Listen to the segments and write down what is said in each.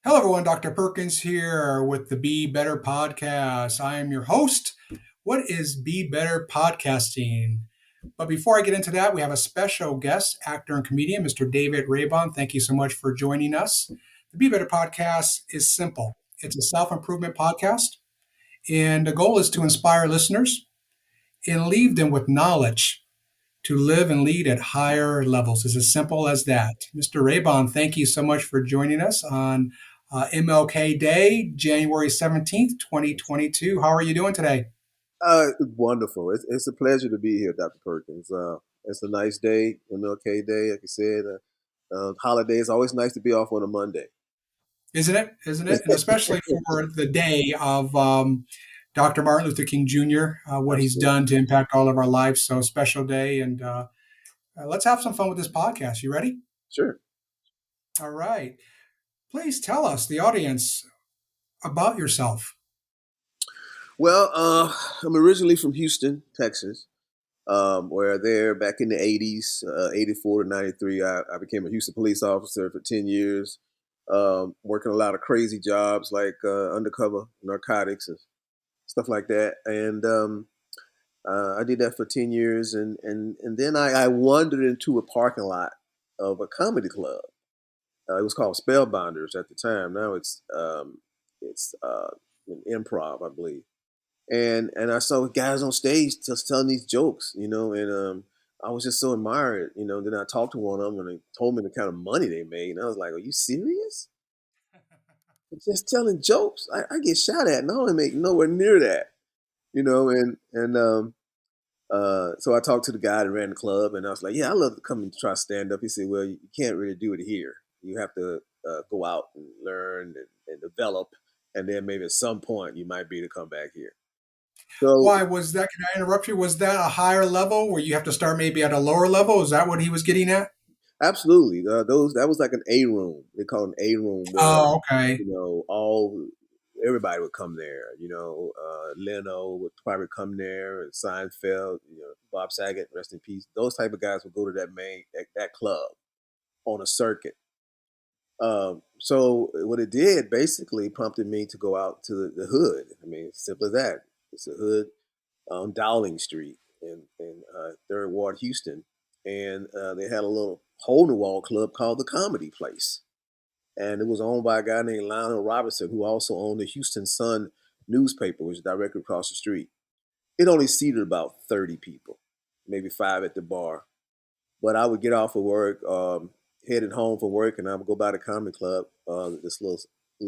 Hello, everyone. Dr. Perkins here with the Be Better podcast. I am your host. What is Be Better podcasting? But before I get into that, we have a special guest, actor and comedian, Mr. David Raibon. Thank you so much for joining us. The Be Better podcast is simple. It's a self-improvement podcast, and the goal is to inspire listeners and leave them with knowledge to live and lead at higher levels. It's as simple as that. Mr. Raybon, thank you so much for joining us on MLK Day, January 17th, 2022. How are you doing today? Wonderful. It's a pleasure to be here, Dr. Perkins. It's a nice day, MLK Day, like you said. Holiday. It's always nice to be off on a Monday. Isn't it? Isn't it? And especially for the day of Dr. Martin Luther King Jr., what he's Absolutely. done to impact all of our lives. So, special day. And let's have some fun with this podcast. You ready? Sure. All right. Please tell us, the audience, about yourself. Well, I'm originally from Houston, Texas, where there back in the 80s, 84 to 93, I became a Houston police officer for 10 years, working a lot of crazy jobs like undercover narcotics and stuff like that. And I did that for 10 years, and then I wandered into a parking lot of a comedy club. It was called Spellbinders at the time. Now it's an improv, I believe. And I saw guys on stage just telling these jokes, and I was just so admired, Then I talked to one of them, and they told me the kind of money they made, and I was like, "Are you serious? Just telling jokes? I get shot at, and I don't make nowhere near that, and so I talked to the guy that ran the club, and I was like, "Yeah, I love to come and try stand up." He said, "Well, you can't really do it here. You have to go out and learn and develop, and then maybe at some point you might be able to come back here." So Why was that? Can I interrupt you? Was that a higher level where you have to start maybe at a lower level? Is that what he was getting at? absolutely, those that was like an A room. They call it an A room where Oh, okay. all everybody would come there. Leno would probably come there, and Seinfeld, Bob Saget, rest in peace. Those type of guys would go to that club on a circuit. So what it did basically prompted me to go out to the hood. I mean, it's simple as that. It's a hood on Dowling Street in Third Ward, Houston, and they had a little hole in the wall club called the Comedy Place, and it was owned by a guy named Lionel Robinson, who also owned the Houston Sun newspaper, which is directly across the street. It only seated about 30 people, maybe five at the bar. But I would get off of work, headed home from work, and I would go by the comedy club, this little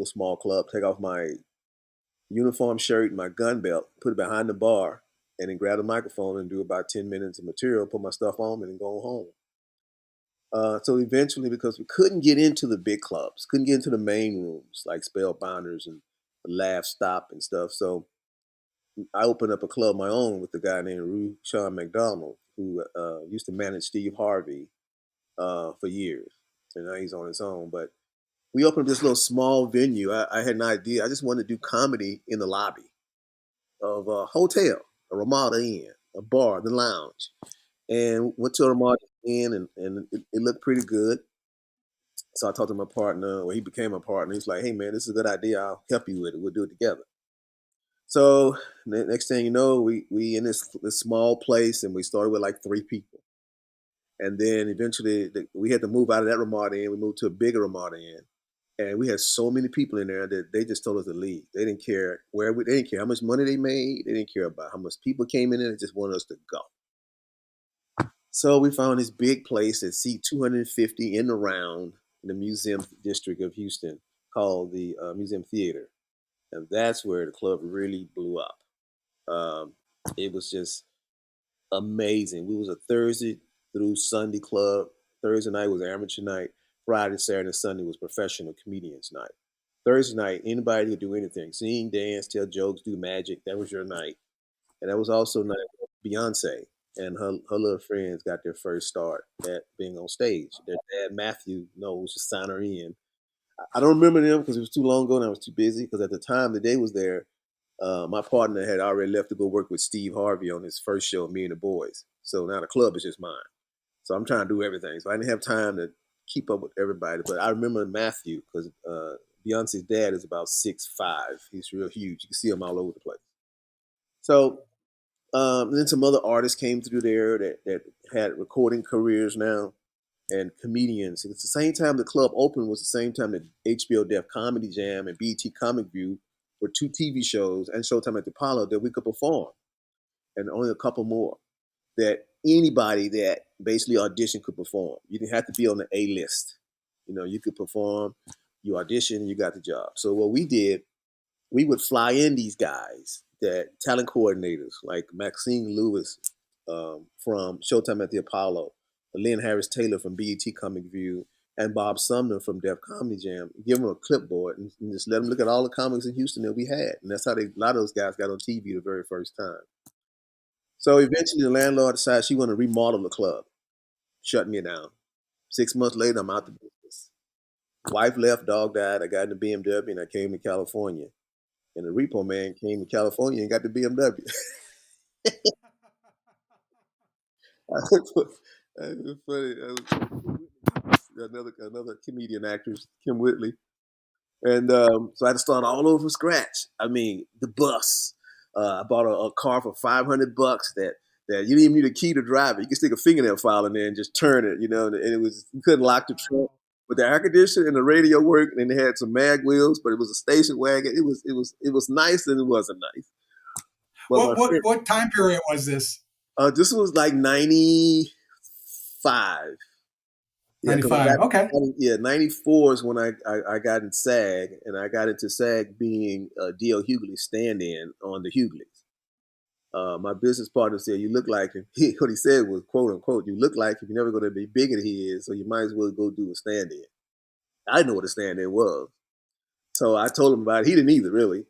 small club, take off my uniform shirt and my gun belt, put it behind the bar, and then grab the microphone and do about 10 minutes of material, put my stuff on, and then go home. So eventually, because we couldn't get into the big clubs, couldn't get into the main rooms like Spellbinders and Laugh Stop and stuff. So I opened up a club of my own with a guy named Rue Sean McDonald, who used to manage Steve Harvey for years. And now he's on his own. But we opened up this little small venue. I had an idea. I just wanted to do comedy in the lobby of a hotel, a Ramada Inn, a bar, the lounge. And went to a Ramada Inn, and it looked pretty good. So I talked to my partner, or he became a partner. He's like, "Hey man, this is a good idea. I'll help you with it. We'll do it together." So next thing you know, we in this small place, and we started with like three people, and then eventually we had to move out of that Ramada Inn. We moved to a bigger Ramada Inn, and we had so many people in there that they just told us to leave. They didn't care they didn't care how much money they made. They didn't care about how much people came in there. They just wanted us to go. So we found this big place that seat 250 in the round in the museum district of Houston called the Museum Theater. And that's where the club really blew up. Um, it was just amazing. We was a Thursday through Sunday club. Thursday night was amateur night. Friday, Saturday, and Sunday was professional comedians night. Thursday night, anybody could do anything: sing, dance, tell jokes, do magic. That was your night, and that was also night Beyonce and her little friends got their first start at being on stage. Their dad Matthew knows to sign her in. I don't remember them because it was too long ago and I was too busy. Because at the time the day was there, my partner had already left to go work with Steve Harvey on his first show, Me and the Boys. So now the club is just mine. So I'm trying to do everything. So I didn't have time to keep up with everybody. But I remember Matthew because Beyonce's dad is about 6'5". He's real huge. You can see him all over the place. So then some other artists came through there that had recording careers now and comedians. It's the same time the club opened was the same time that HBO Def Comedy Jam and BET Comic View were two TV shows and Showtime at the Apollo that we could perform, and only a couple more that anybody that basically auditioned could perform. You didn't have to be on the A list. You could perform, you audition, you got the job. So what we did, we would fly in these guys, that talent coordinators like Maxine Lewis from Showtime at the Apollo, Lynn Harris Taylor from BET Comic View, and Bob Sumner from Def Comedy Jam. Give them a clipboard and just let them look at all the comics in Houston that we had, and that's how a lot of those guys got on TV the very first time. So eventually, the landlord decided she wanted to remodel the club, shut me down. 6 months later, I'm out the business. Wife left, dog died. I got in the BMW and I came to California. And the repo man came to California and got the BMW. That was funny. Another comedian actress, Kim Whitley. And so I had to start all over from scratch. I mean, the bus. I bought a car for $500 that you didn't even need a key to drive it. You could stick a fingernail file in there and just turn it, and it was you couldn't lock the trunk. But the air conditioner and the radio worked, and they had some mag wheels, but it was a station wagon. It was nice and it wasn't nice. But my friend, What time period was this? this was like 95. Yeah, because I 95. got Okay. 94 is when I got in SAG, and I got into SAG being D.L. Hughley's stand-in on the Hughleys. My business partner said, "You look like him." What he said was, "quote unquote," "You look like him. You're never going to be bigger than he is, so you might as well go do a stand-in." I didn't know what a stand-in was, so I told him about it. He didn't either, really.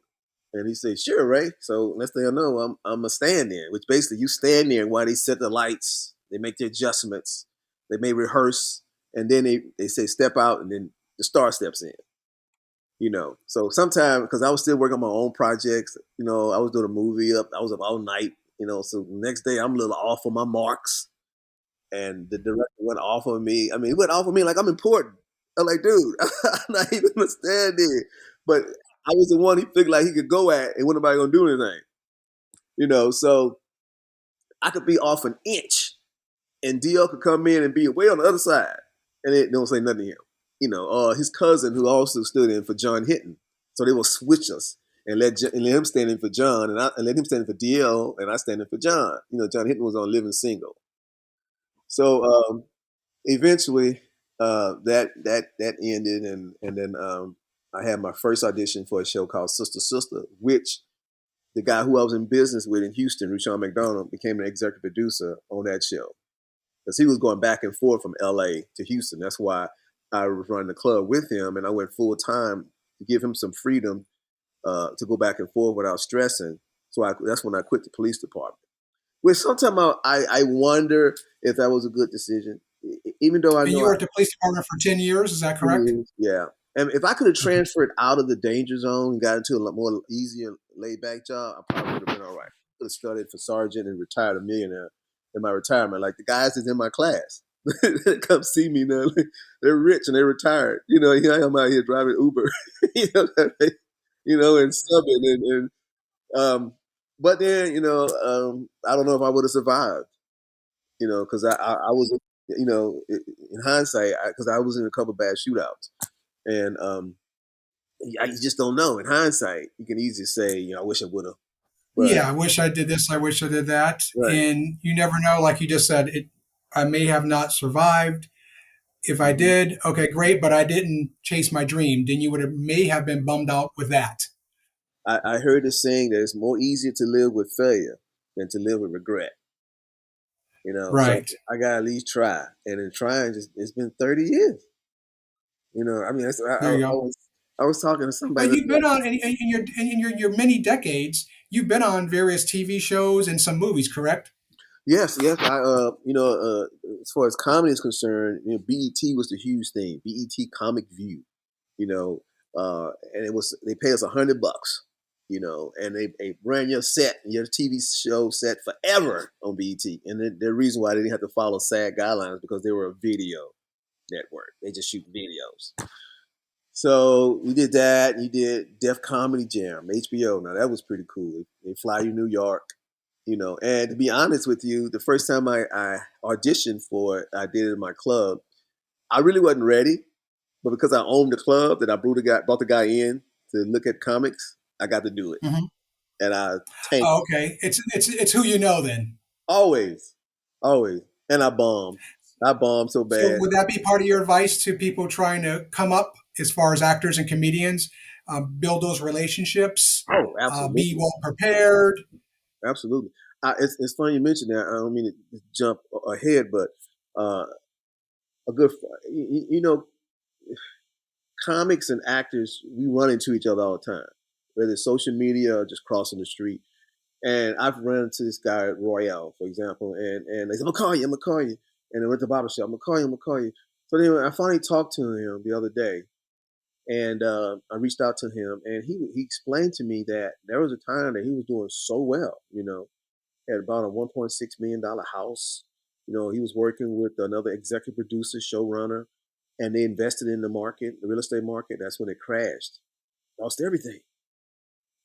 And he said, "Sure, Ray." So next thing I know, I'm a stand-in, which basically you stand there while they set the lights, they make the adjustments, they may rehearse, and then they say step out, and then the star steps in. So sometimes, because I was still working on my own projects, I was doing a movie I was up all night, so the next day I'm a little off on my marks, and the director went off on me. I mean, he went off on me like I'm important. I'm like, dude, I'm not even gonna stand there. But I was the one he figured like he could go at, and wasn't nobody gonna do anything. So I could be off an inch, and DL could come in and be way on the other side, and they don't say nothing to him. His cousin who also stood in for John Hinton, so they will switch us and let him stand in for John, and let him stand in for DL, and I stand in for John. John Hinton was on Living Single, so eventually that ended, and then I had my first audition for a show called Sister Sister, which the guy who I was in business with in Houston, Rushion McDonald, became an executive producer on that show because he was going back and forth from LA to Houston. That's why I was running the club with him, and I went full time to give him some freedom to go back and forth without stressing. So that's when I quit the police department. Which sometimes I wonder if that was a good decision, even though I And know you were at the police department for 10 years, is that correct? yeah. And if I could have Okay. transferred out of the danger zone and got into a more easier, laid back job, I probably would have been all right. I could have studied for sergeant and retired a millionaire in my retirement. Like the guys that's in my class, they come see me now. They're rich and they're retired. Here I am out here driving Uber, and subbing and but then I don't know if I would have survived. Because I was in hindsight because I was in a couple bad shootouts. And you just don't know. In hindsight, you can easily say, I wish I would have. But Yeah, I wish I did this. I wish I did that. right. And you never know. Like you just said, I may have not survived. If I Mhm. did, okay, great. But I didn't chase my dream. Then you may have been bummed out with that. I heard this saying that it's more easier to live with failure than to live with regret. So Right. I gotta at least try. And in trying, it's been 30 years. I mean, There you go. I was talking to somebody. But you've been on in your many decades. You've been on various TV shows and some movies, correct? Yes, yes. As far as comedy is concerned, BET was the huge thing. BET Comic View, you know, and they pay us $100, and they ran your TV show set forever on BET. And the reason why they didn't have to follow SAG guidelines because they were a video network. They just shoot videos. So we did that. He did Def Comedy Jam, HBO. Now that was pretty cool. They fly you New York, And to be honest with you, the first time I auditioned for it, I did it in my club. I really wasn't ready, but because I owned the club that I brought the guy in to look at comics, I got to do it, Mhm. and I tanked Oh, okay. It's who you know then. always, always, and I bombed. I bombed so So bad. would that be part of your advice to people trying to come up as far as actors and comedians? Build those relationships, Oh, be absolutely, well prepared. absolutely. It's funny you mentioned that. I don't mean to jump ahead, but uh, a good, you know, comics and actors, we run into each other all the time, whether it's social media or just crossing the street. And I've run into this guy at Royale, for example, and they said, I'm gonna call you. And I went to the barber shop, I'm gonna call you. So anyway, I finally talked to him the other day, and I reached out to him, and he explained to me that there was a time that he was doing so well, had about a $1.6 million house. He was working with another executive producer, showrunner, and they invested in the market, the real estate market. That's when it crashed, lost everything.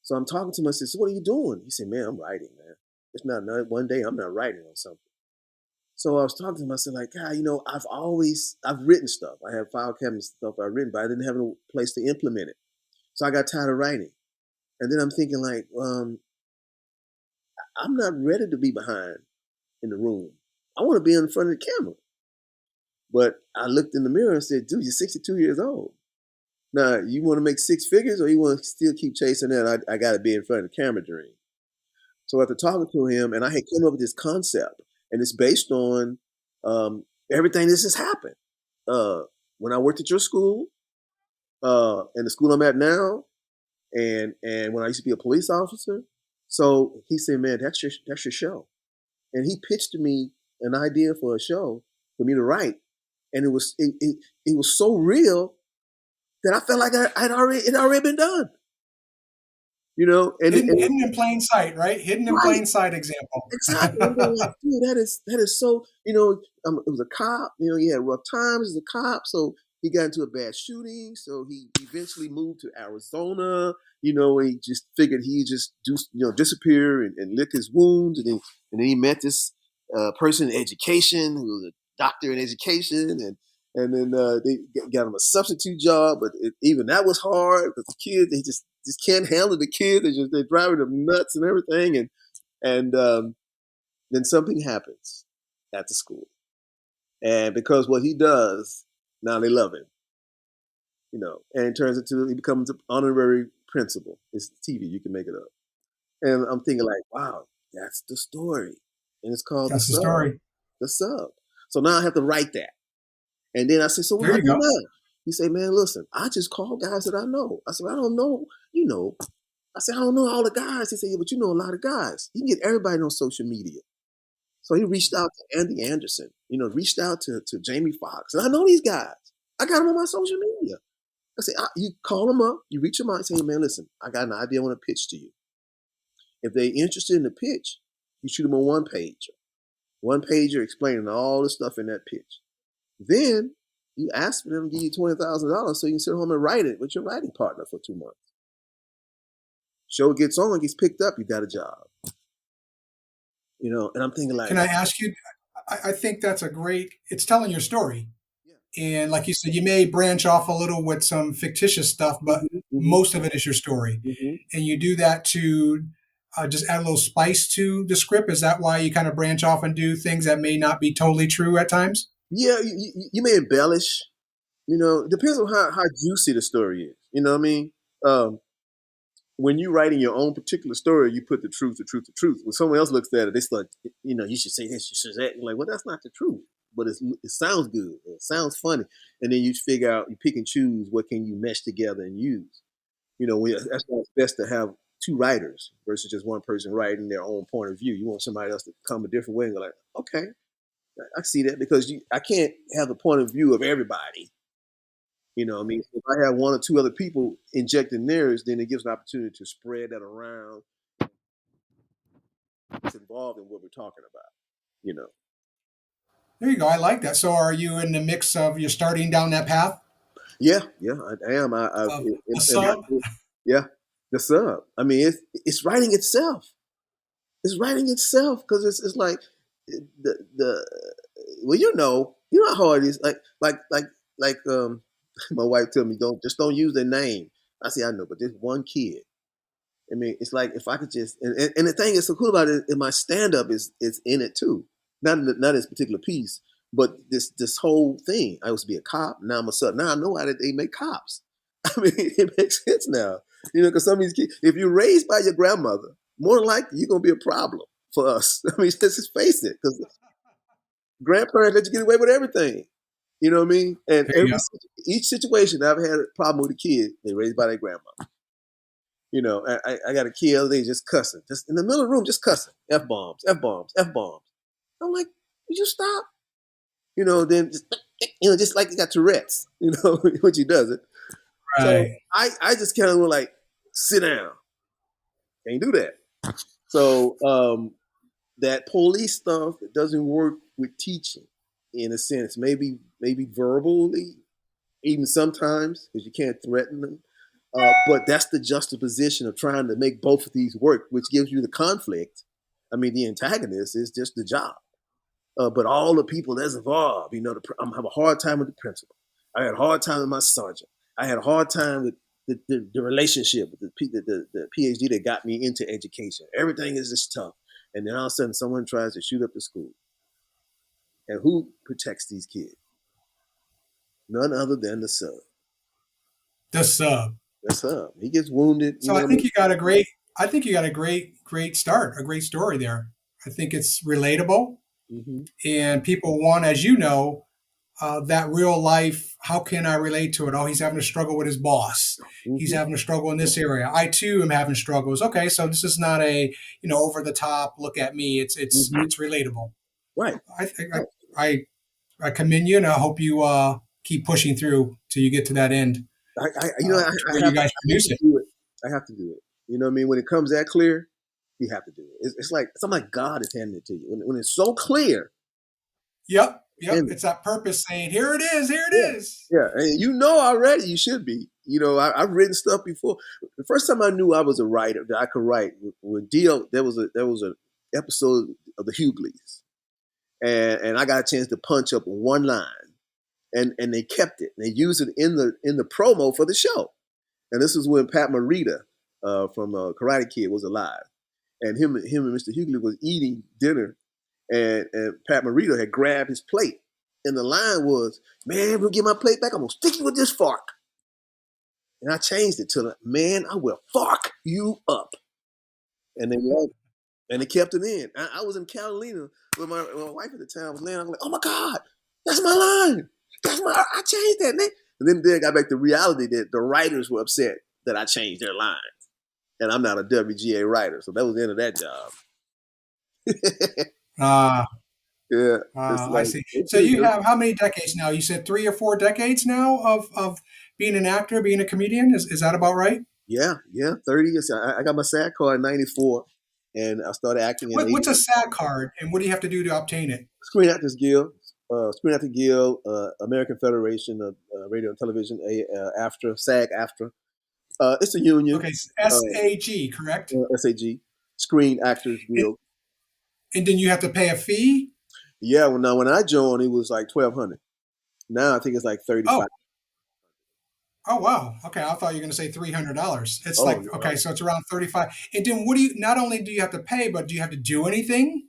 So I'm talking to him. I said, "So what are you doing?" He said, "Man, I'm writing, man. It's not one day I'm not writing on something." So I was talking to him. I said, like, God, I've written stuff. I have file cabinets stuff I've written, but I didn't have a place to implement it. So I got tired of writing. And then I'm thinking, like, I'm not ready to be behind in the room. I want to be in front of the camera. But I looked in the mirror and said, dude, you're 62 years old. Now, you want to make six figures or you want to still keep chasing that? I got to be in front of the camera dream. So after talking to him, and I had came up with this concept, and it's based on everything this has happened. Uh, when I worked at your school, and the school I'm at now, and when I used to be a police officer. So he said, "Man, that's your show," and he pitched to me an idea for a show for me to write, and it was so real that I felt like it already been done, and Hidden in plain sight, right? Hidden in right. plain sight example. Exactly. I'm going like, dude, that is so. It was a cop. He had rough times as a cop, so he got into a bad shooting. So he eventually moved to Arizona. He just figured he just disappear and lick his wounds, and then he met this person in education who was a doctor in education, and then they got him a substitute job, but even that was hard because the kids they just can't handle the kids. They're driving them nuts and everything, and then something happens at the school. And because what he does, now they love him, and it turns into, he becomes an honorary principal. It's TV, you can make it up. And I'm thinking, like, wow, that's the story. And it's called The That's the Sub. story. The Sub. So now I have to write that. And then I said, so what do There I you do go. now? He said, man, listen, I just call guys that I know. I said, I don't know, you know. I said, I don't know all the guys. He said, yeah, but you know a lot of guys. You can get everybody on social media. So he reached out to Andy Anderson, reached out to Jamie Foxx. And I know these guys. I got them on my social media. I say, you call them up, you reach them out and say, hey, man, listen, I got an idea I want to pitch to you. If they're interested in the pitch, you shoot them a one pager explaining all the stuff in that pitch. Then you ask for them to give you $20,000 so you can sit home and write it with your writing partner for 2 months. Show gets on, gets picked up, you got a job. And I'm thinking like, Can I ask you? I think that's a great. It's telling your story, yeah. and like you said, you may branch off a little with some fictitious stuff, but Mm-hmm, mm-hmm, most of it is your story, mm-hmm. and you do that to just add a little spice to the script. Is that why you kind of branch off and do things that may not be totally true at times? Yeah, you may embellish. It depends on how juicy the story is. You know what I mean? Um, when you're writing your own particular story, you put the truth, the truth, the truth. When someone else looks at it, they start, you should say this, you should say that. You're like, well, that's not the truth, but it sounds good, it sounds funny, and then you figure out, you pick and choose what can you mesh together and use. That's why it's best to have two writers versus just one person writing their own point of view. You want somebody else to come a different way and go like, okay, I see that because I can't have the point of view of everybody. What I mean? If I have one or two other people injecting theirs, then it gives an opportunity to spread that around. It's involved in what we're talking about, you know. There you go. I like that. So, are you in the mix of you're starting down that path? Yeah, yeah, I am. A In my sub? yeah, the sub. I mean, it's writing itself. It's writing itself because it's like the well, you know how hard it is. Like my wife told me, don't use their name. I say I know, but there's one kid. I mean, it's like if I could just and the thing is so cool about it is my stand up is in it too. Not this particular piece, but this whole thing. I used to be a cop. Now I'm a sub. Now I know how they make cops. I mean, it makes sense now. Because some of these kids, if you're raised by your grandmother, more than likely you're gonna be a problem for us. I mean, let's just face it, because grandparents let you get away with everything. You know what I mean? And There you every go. each situation I've had a problem with a kid, they raised by their grandmother. I got a kid the other day just cussing, just in the middle of the room, just cussing, f bombs, f bombs, f bombs. I'm like, would you stop? Then just like he got Tourette's, which he doesn't. So Right. I just kind of went like, sit down, can't do that. So that police stuff, it doesn't work with teaching, in a sense. Maybe verbally, even sometimes, because you can't threaten them. But that's the juxtaposition of trying to make both of these work, which gives you the conflict. I mean, the antagonist is just the job. But all the people that's involved, I have a hard time with the principal. I had a hard time with my sergeant. I had a hard time with the relationship with the PhD that got me into education. Everything is just tough. And then all of a sudden, someone tries to shoot up the school. And who protects these kids? None other than the sub. The sub. The sub. He gets wounded. So I think you got a great. I think you got a great start, a great story there. I think it's relatable, Mm-hmm. and people want, as you know, that real life. How can I relate to it? Oh, he's having a struggle with his boss. He's Mm-hmm. having a struggle in this area. I too am having struggles. Okay, so this is not a over the top. Look at me. Mm-hmm. It's relatable. Right. I think Right. I I commend you, and I hope you keep pushing through till you get to that end, to where you guys I have produce to it. do it. I have to do it. You know what I mean? When it comes that clear, you have to do it. It's something like God is handing it to you. When it's so clear, Yep, yep. and It's that purpose saying, "Here it is, here it yeah, is." yeah, and already you should be. I've written stuff before. The first time I knew I was a writer, that I could write, with Dio, there was a episode of the Hughleys, and I got a chance to punch up one line, and they kept it. They used it in the promo for the show. And this was when Pat Morita from Karate Kid was alive, and him and Mr. Hughley was eating dinner, and Pat Morita had grabbed his plate, and the line was, "Man, we'll get my plate back. I'm gonna stick you with this fork." And I changed it to, "Man, I will fork you up." And they loved it. And they kept it in. I was in Catalina with my wife at the time was laying. I'm like, "Oh my God, that's my line. I changed that." And then I got back to reality that the writers were upset that I changed their line. And I'm not a WGA writer, so that was the end of that job. Ah, Yeah, it's I like see. it's So pretty you good. have how many decades now? You said 3 or 4 decades now of being an actor, being a comedian. Is that about right? Yeah, yeah, 30 years. I got my SAG card in '94, and I started acting in What's a '80. SAG card, and what do you have to do to obtain it? Screen Actors Guild, American Federation of Radio and Television, AFTRA, SAG AFTRA. It's a union, Okay, uh, SAG, correct? SAG, Screen Actors And, Guild. and then you have to pay a fee. Yeah, when I joined, it was like 1,200. Now I think it's like Oh, 35. oh wow. Okay, I thought you were going to say $300. It's Oh like okay, no, so it's around 35. And then what do you? Not only do you have to pay, but do you have to do anything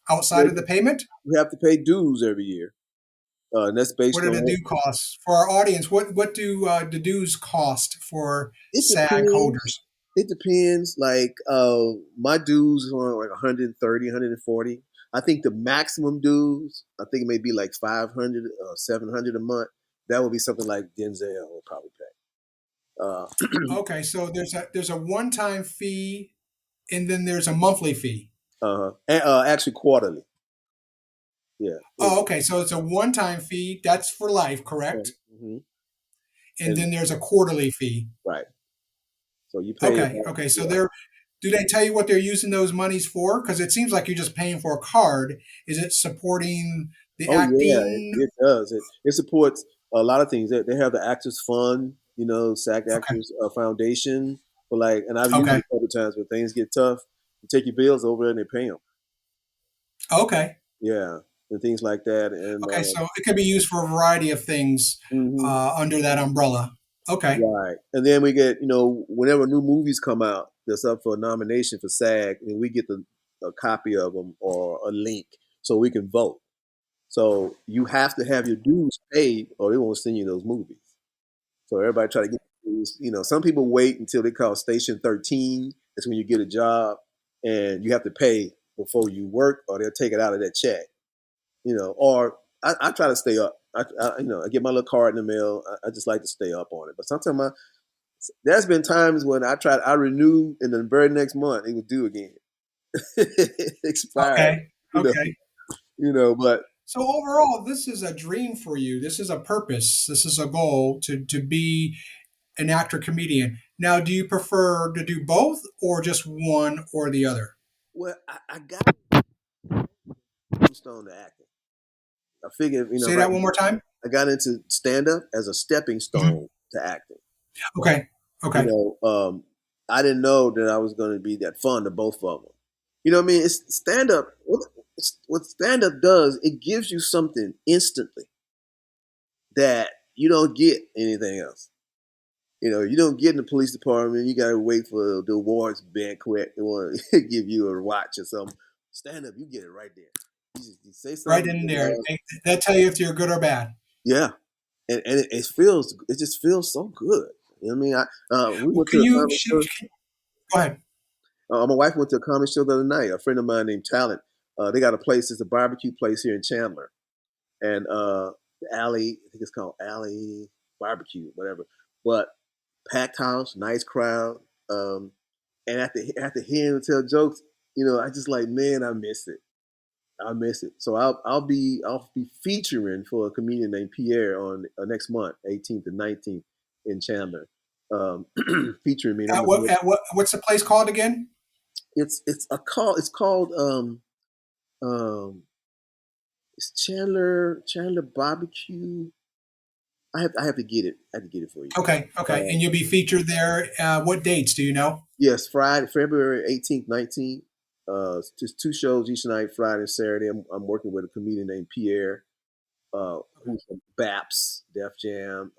outside of the payment? we have to pay dues every year, and that's What based are the on. due costs for our audience? What do the dues cost for It SAG depends. holders? It depends. Like my dues is on like 130, 140. I think the maximum dues, I think it may be like 500 or 700 a month. That would be something like Denzel would probably pay. Okay, so there's a one-time fee, and then there's a monthly fee. and, actually quarterly. Yeah. Oh, okay, so it's a one-time fee. That's for life, correct? Mhm. And And then there's a quarterly fee. right. So you pay Okay, about, okay. So yeah. do they tell you what they're using those monies for? Because it seems like you're just paying for a card. Is it supporting the Oh yeah, acting? it does. It supports. a lot of things. They have the Actors Fund, SAG Okay. Actors Foundation, but like, and I've used it Okay. a couple times when things get tough. You take your bills over there and they pay them. Okay. Yeah, and things like that. And Okay. So it could be used for a variety of things mhm. under that umbrella. Okay. Right. And then we get, whenever new movies come out that's up for a nomination for SAG, and we get a copy of them or a link so we can vote. So you have to have your dues paid or they won't send you those movies. So everybody try to get dues. Some people wait until they call Station 13. That's when you get a job and you have to pay before you work or they'll take it out of that check. Or I try to stay up. I get my little card in the mail. I just like to stay up on it. But sometimes there's been times when I renew and the very next month it was due again. It expired, Okay. you know, Okay. but So overall, this is a dream for you. This is a purpose. This is a goal to be an actor comedian. Now, do you prefer to do both or just one or the other? well, I got a stone to acting. I figured, Say right that one more time. I got into stand up as a stepping Mhm. stone to acting. Okay. You Okay. know, um, I didn't know that I was going to be that fun to both of them. You know what I mean? It's stand up. What stand up does, it gives you something instantly that you don't get anything else. You don't get in the police department. You got to wait for the awards banquet. They want to give you a watch or something. Stand up, you get it right there. You say Right something, in you there. laugh. They tell you if you're good or bad. Yeah, and it just feels so good. You know what I mean? We Well, went to a comedy show. go ahead. My wife went to a comedy show the other night. A friend of mine named Talent. They got a place. It's a barbecue place here in Chandler, and the Alley. I think it's called Alley Barbecue, whatever. But packed house, nice crowd. And after hearing him tell jokes, I just like, man, I miss it. I miss it. So I'll be featuring for a comedian named Pierre on next month, 18th and 19th in Chandler, featuring me. And I'm gonna do it. What's the place called again? It's called um it's Chandler Barbecue. I have to get it. I have to get it for you. Okay. Okay. Uh, And you'll be featured there. What dates do you know? yes, Friday, February 18th, 19th. Just two shows each night, Friday and Saturday. I'm working with a comedian named Pierre, who's from BAPS, Def Jam.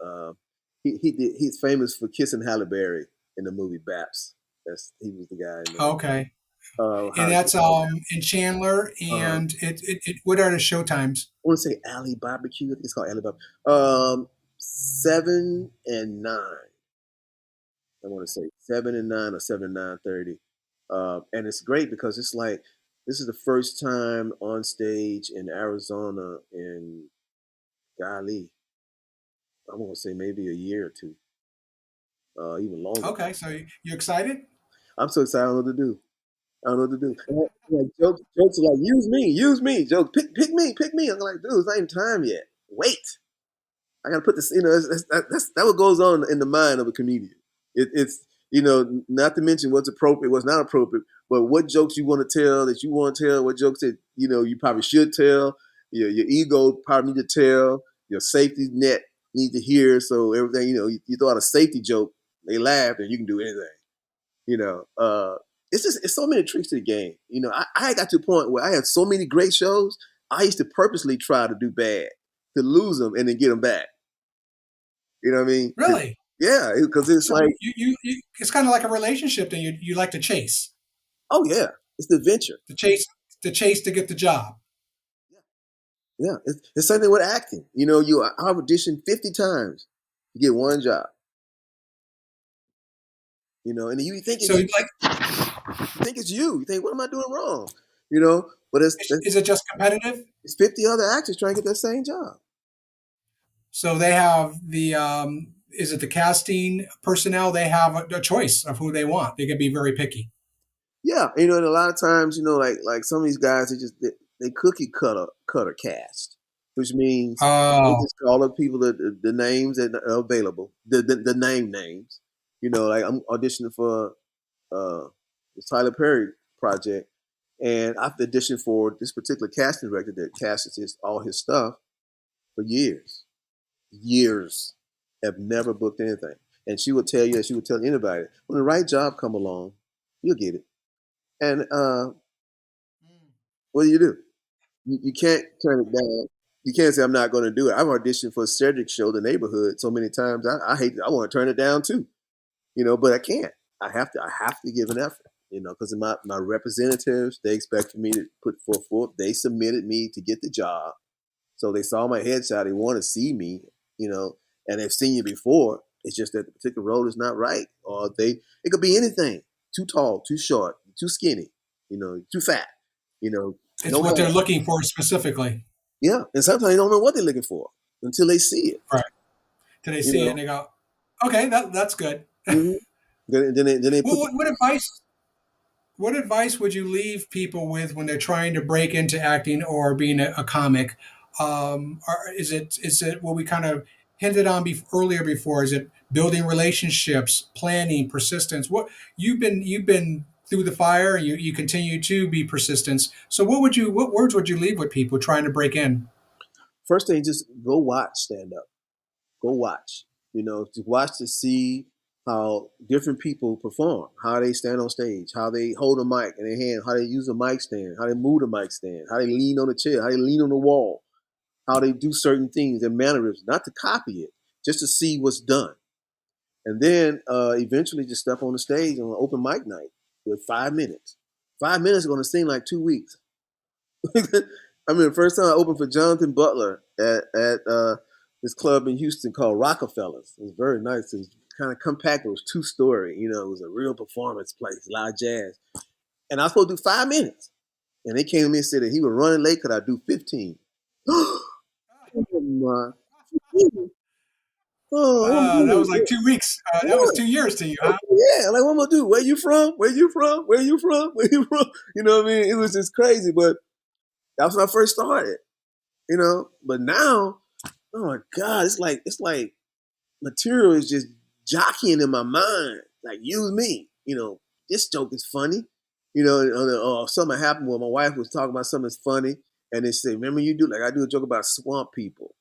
He's famous for kissing Halle Berry in the movie BAPS. He was the guy in there. Okay. And How to Kiss that's Halle Berry. in Chandler. Uh, And what are the show times? I want to say Alley Barbecue. I think it's called Alley Barbecue. 7 and 9. I want to say 7 and 9 or 7 and 9:30. And it's great because it's like this is the first time on stage in Arizona in golly, I want to say maybe a year or two, even longer. Okay. So you excited? I'm so excited. I don't know what to do. I don't know what to do. Like jokes are like use me. Jokes, pick me, pick me. I'm like, dude, it's not even time yet. Wait. I gotta put this. That's what goes on in the mind of a comedian. It's not to mention what's appropriate, what's not appropriate, but what jokes you want to tell that you want to tell, what jokes that you probably should tell. Your ego probably need to tell. Your safety net need to hear. So everything you throw out a safety joke, they laugh, and you can do anything. You know, it's so many tricks to the game. I got to a point where I had so many great shows. I used to purposely try to do bad to lose them and then get them back. You know what I mean? Really? Yeah, because it's So like, it's kind of like a relationship that you like to chase, oh yeah, it's the adventure. to chase, to get the job. Yeah, yeah. It's something with acting. I've auditioned 50 times to get one job. And you think So it's like, you think it's you. You think, what am I doing wrong? But is it just competitive? it's 50 other actors trying to get that same job. So they have the is it the casting personnel? They have a choice of who they want. They can be very picky. Yeah, and a lot of times, like some of these guys, they cookie cutter cast, which means they Oh, just call up people the names that are available, the name names. Like I'm auditioning for the Tyler Perry project, and I've auditioned for this particular casting director that casts all his stuff for years. years, have never booked anything. And she would tell you, she would tell anybody, when the right job come along, you'll get it. And what do? You can't turn it down. You can't say I'm not going to do it. I've auditioned for Cedric's show, The Neighborhood, so many times. I hate. I want to turn it down too, but I can't. I have to. I have to give an effort, because my representatives, they expect me to put forth. They submitted me to get the job, so they saw my headshot. They want to see me, and they've seen you before. It's just that the particular role is not right, or it could be anything. Too tall, too short, too skinny, too fat, It's no what they're matter. looking for specifically. Yeah, and sometimes they don't know what they're looking for until they see it. Right. Do they You see it know, and they go, okay, that's good. hmm then they Well, put the what advice would you leave people with when they're trying to break into acting or being a comic? Or is it what we kind of hinted on earlier before? Is it building relationships, planning, persistence? What you've been through the fire, and you continue to be persistent. So what words would you leave with people trying to break in? first thing, just go watch stand up. Go watch. To watch to see how different people perform, how they stand on stage, how they hold a mic in their hand, how they use a mic stand, how they move the mic stand, how they lean on the chair, how they lean on the wall, how they do certain things, their mannerisms, not to copy it, just to see what's done. And then eventually just step on the stage on an open mic night with 5 minutes. 5 minutes is going to seem like 2 weeks. I mean, the first time I opened for Jonathan Butler at this club in Houston called Rockefellers. It was very nice. It was kind of compact. It was 2-story. It was a real performance place, a lot of jazz. And I was supposed to do 5 minutes. And they came to me and said that he was running late. Could I do 15? Oh my. Oh, I'm That was doing like it. 2 weeks. That was Yeah. 2 years to you, huh? Yeah, like what I'm gonna do? Where you from? Where you from? Where you from? Where you from? You know what I mean? It was just crazy, but that was when I first started. But now, oh my God, it's like material is just jockeying in my mind. Like use me. This joke is funny. Or something happened where my wife was talking about something that's funny, and they say, "Remember you do like I do a joke about swamp people."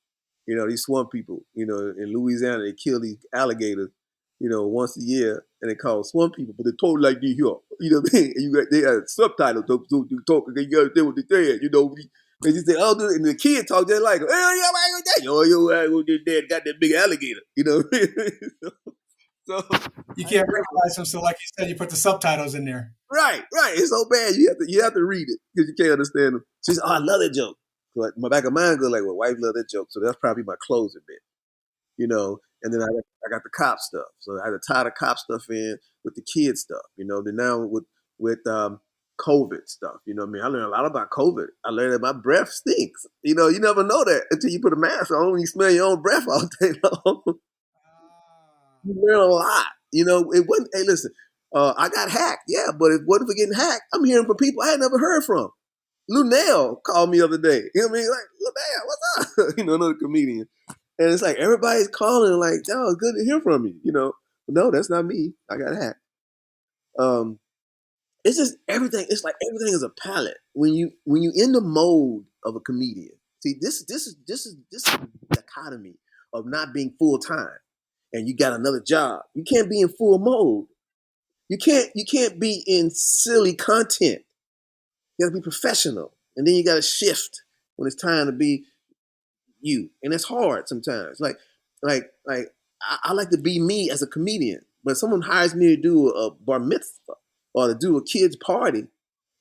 These swamp people. In Louisiana they kill these alligators. Once a year, and they call swamp people, but they talk like they here. You know what I mean? And they have subtitles. So you talk, and you gotta do what they say. They just say, "Oh," and the kid talk just like, "Oh yeah, I got that. Oh, your dad got that big alligator." So You I can't recognize them, so like you said, you put the subtitles in there. right. It's so bad you have to read it because you can't understand them. She said, "Oh, I love that joke." But my back of mind goes like, "Well, wife love that joke," so that's probably my closing bit. And then I got the cop stuff, so I had to tie the cop stuff in with the kid stuff. Then now with COVID stuff. What I mean, I learned a lot about COVID. I learned that my breath stinks. You never know that until you put a mask on and you smell your own breath all day long. You learn a lot. It wasn't. Hey, listen, I got hacked, yeah, but if it wasn't for getting hacked, I'm hearing from people I had never heard from. Lunel called me the other day. You know what I mean? Like, Lunel, what's up? Another comedian. And it's like everybody's calling, like, "Oh, it's good to hear from you." No, that's not me. I got hacked. Um, it's just everything. It's like everything is a palette. When you in the mode of a comedian. See, this is the dichotomy of not being full time, and you got another job. You can't be in full mode. You can't be in silly content. You got to be professional, and then you got to shift when it's time to be you, and it's hard sometimes. Like I like to be me as a comedian, but if someone hires me to do a bar mitzvah or to do a kid's party,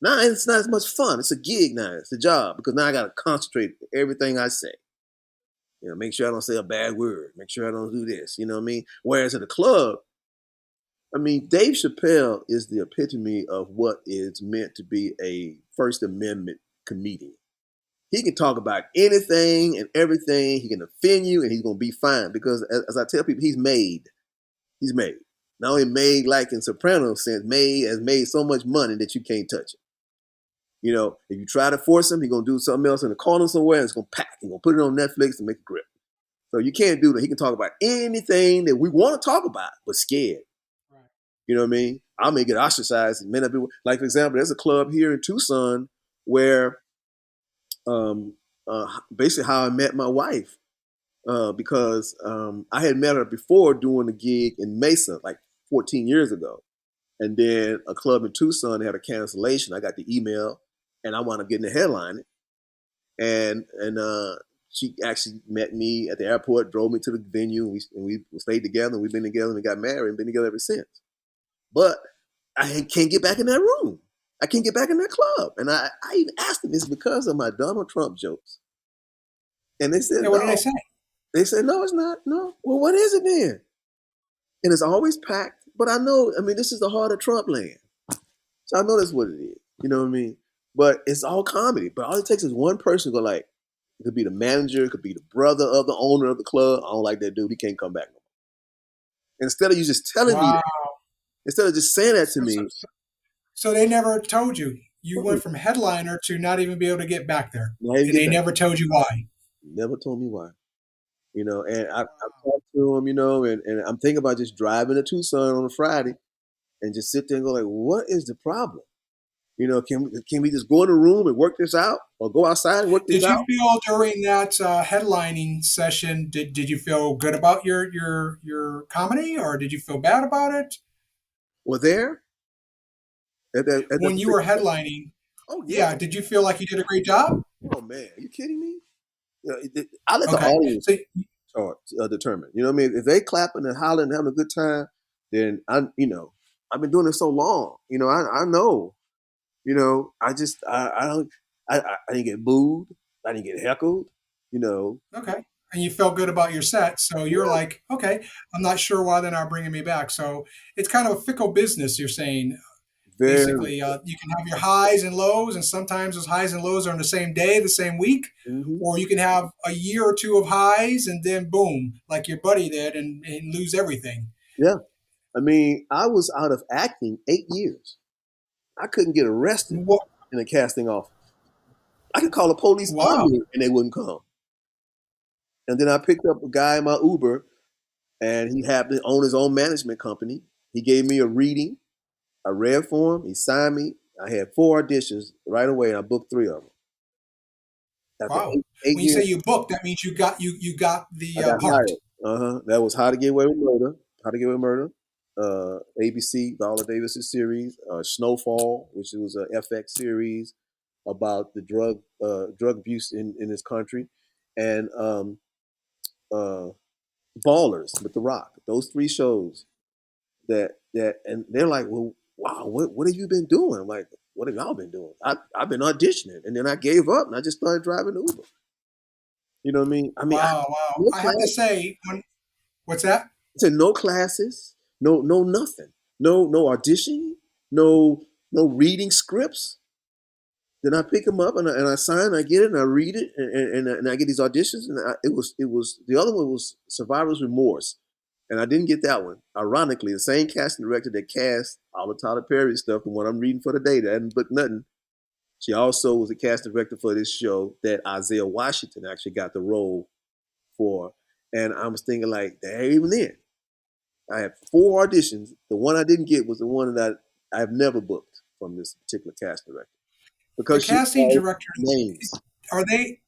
now it's not as much fun. It's a gig now. It's a job because now I got to concentrate on everything I say. Make sure I don't say a bad word. Make sure I don't do this. You know what I mean? Whereas at a club, I mean, Dave Chappelle is the epitome of what is meant to be a First Amendment comedian. He can talk about anything and everything. He can offend you, and he's gonna be fine because, as I tell people, he's made. He's made. Not only made like in Soprano sense, made so much money that you can't touch it. If you try to force him, he's gonna do something else in the corner somewhere, and it's gonna pack. He's gonna put it on Netflix and make a grip. So you can't do that. He can talk about anything that we want to talk about, but scared. Right. You know what I mean? I may get ostracized. It may not be like, for example, there's a club here in Tucson where basically how I met my wife. because I had met her before doing a gig in Mesa like 14 years ago. And then a club in Tucson had a cancellation. I got the email and I wound up getting the headline. And she actually met me at the airport, drove me to the venue, and we stayed together. And we've been together and we got married and been together ever since. But I can't get back in that room. I can't get back in that club. And I even asked them, it's because of my Donald Trump jokes. And they said, Yeah, what did they no. say? They said, no, it's not. No. Well, what is it then? And it's always packed. But I know, I mean, this is the heart of Trump land. So I know that's what it is. You know what I mean? But it's all comedy. But all it takes is one person to go like, it could be the manager, it could be the brother of the owner of the club. I don't like that dude. He can't come back no more. Instead of you just telling me Wow. that, instead of just saying that to So, so, me, so so they never told you. You went oh, from headliner to not even be able to get back there, now you and get they back. never told you why. He never told me why. And I've talked to him, and I'm thinking about just driving to Tucson on a Friday and just sit there and go like, what is the problem? Can we just go in the room and work this out, or go outside and work this Did you out? feel during that headlining session? Did you feel good about your comedy, or did you feel bad about it Well, there at that when you were particular. headlining? Oh yeah. Yeah, did you feel like you did a great job? Oh man, are you kidding me? I let the Okay, audience so determine. You know what I mean? If they clapping and hollering and having a good time, then I've been doing this so long. I know. I don't. I didn't get booed. I didn't get heckled. You know, okay, and you felt good about your set, so you're yeah, like, okay, I'm not sure why they're not bringing me back. So it's kind of a fickle business. You're saying very. basically, you can have your highs and lows, and sometimes those highs and lows are on the same day, the same week, Hmm. or you can have a year or two of highs and then boom, like your buddy did, and lose everything. Yeah, I mean, I was out of acting 8 years. I couldn't get arrested What? in a casting office. I could call the police on Wow, me and they wouldn't come. And then I picked up a guy in my Uber, and he happened to own his own management company. He gave me a reading. I read for him. He signed me. I had 4 auditions right away, and I booked 3 of them. After wow. eight When you say years, you booked, that means you got I the got part. hired. That was How to Get Away with Murder. How to Get Away with Murder. ABC, Viola Davis's series. Snowfall, which was a FX series about the drug abuse in this country, and uh, Ballers with The Rock. Those 3 shows and they're like, well, wow, what have you been doing? I'm like, what have y'all been doing? I've been auditioning, and then I gave up and I just started driving Uber. You know what I mean? Wow, wow. No I have to class. say, what's that? I said no classes, no nothing, no auditioning, no reading scripts. Then I pick them up and I sign, I get it, and I read it, and I get these auditions, and it was the other one was Survivor's Remorse, and I didn't get that one. Ironically, the same casting director that cast all the Tyler Perry stuff, the one I'm reading for today, that hadn't booked nothing. She also was the casting director for this show that Isaiah Washington actually got the role for, and I was thinking like, they ain't even in. I had 4 auditions. The one I didn't get was the one that I've never booked from this particular casting director The because she casting called directors, names. are they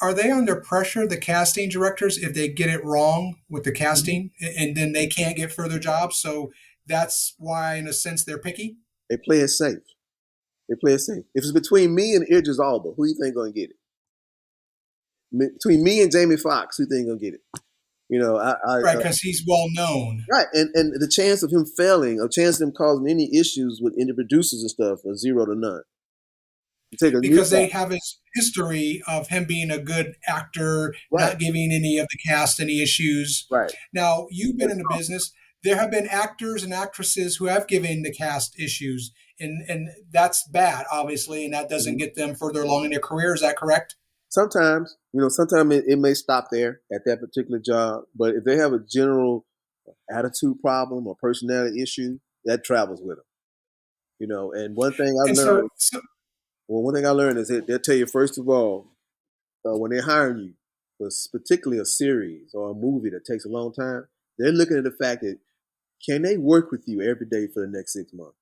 are they under pressure, the casting directors, if they get it wrong with the Mhm. casting, and then they can't get further jobs? So that's why, in a sense, they're picky. They play it safe. They play it safe. If it's between me and Idris Elba, who you think gonna get it? Between me and Jamie Foxx, who you think gonna get it? Right, because he's well known. Right, and the chance of him failing, a chance of him causing any issues with any producers and stuff, are 0 to none. You take a new Because guy, they have his history of him being a good actor, right, not giving any of the cast any issues. right. Now, you've been in the business. There have been actors and actresses who have given the cast issues, and that's bad, obviously, and that doesn't Mhm. get them further along in their career. Is that correct? Sometimes it may stop there at that particular job, but if they have a general attitude problem or personality issue, that travels with them. And And so one thing I learned is that they'll tell you first of all, when they're hiring you, for particularly a series or a movie that takes a long time, they're looking at the fact that can they work with you every day for the next 6 months?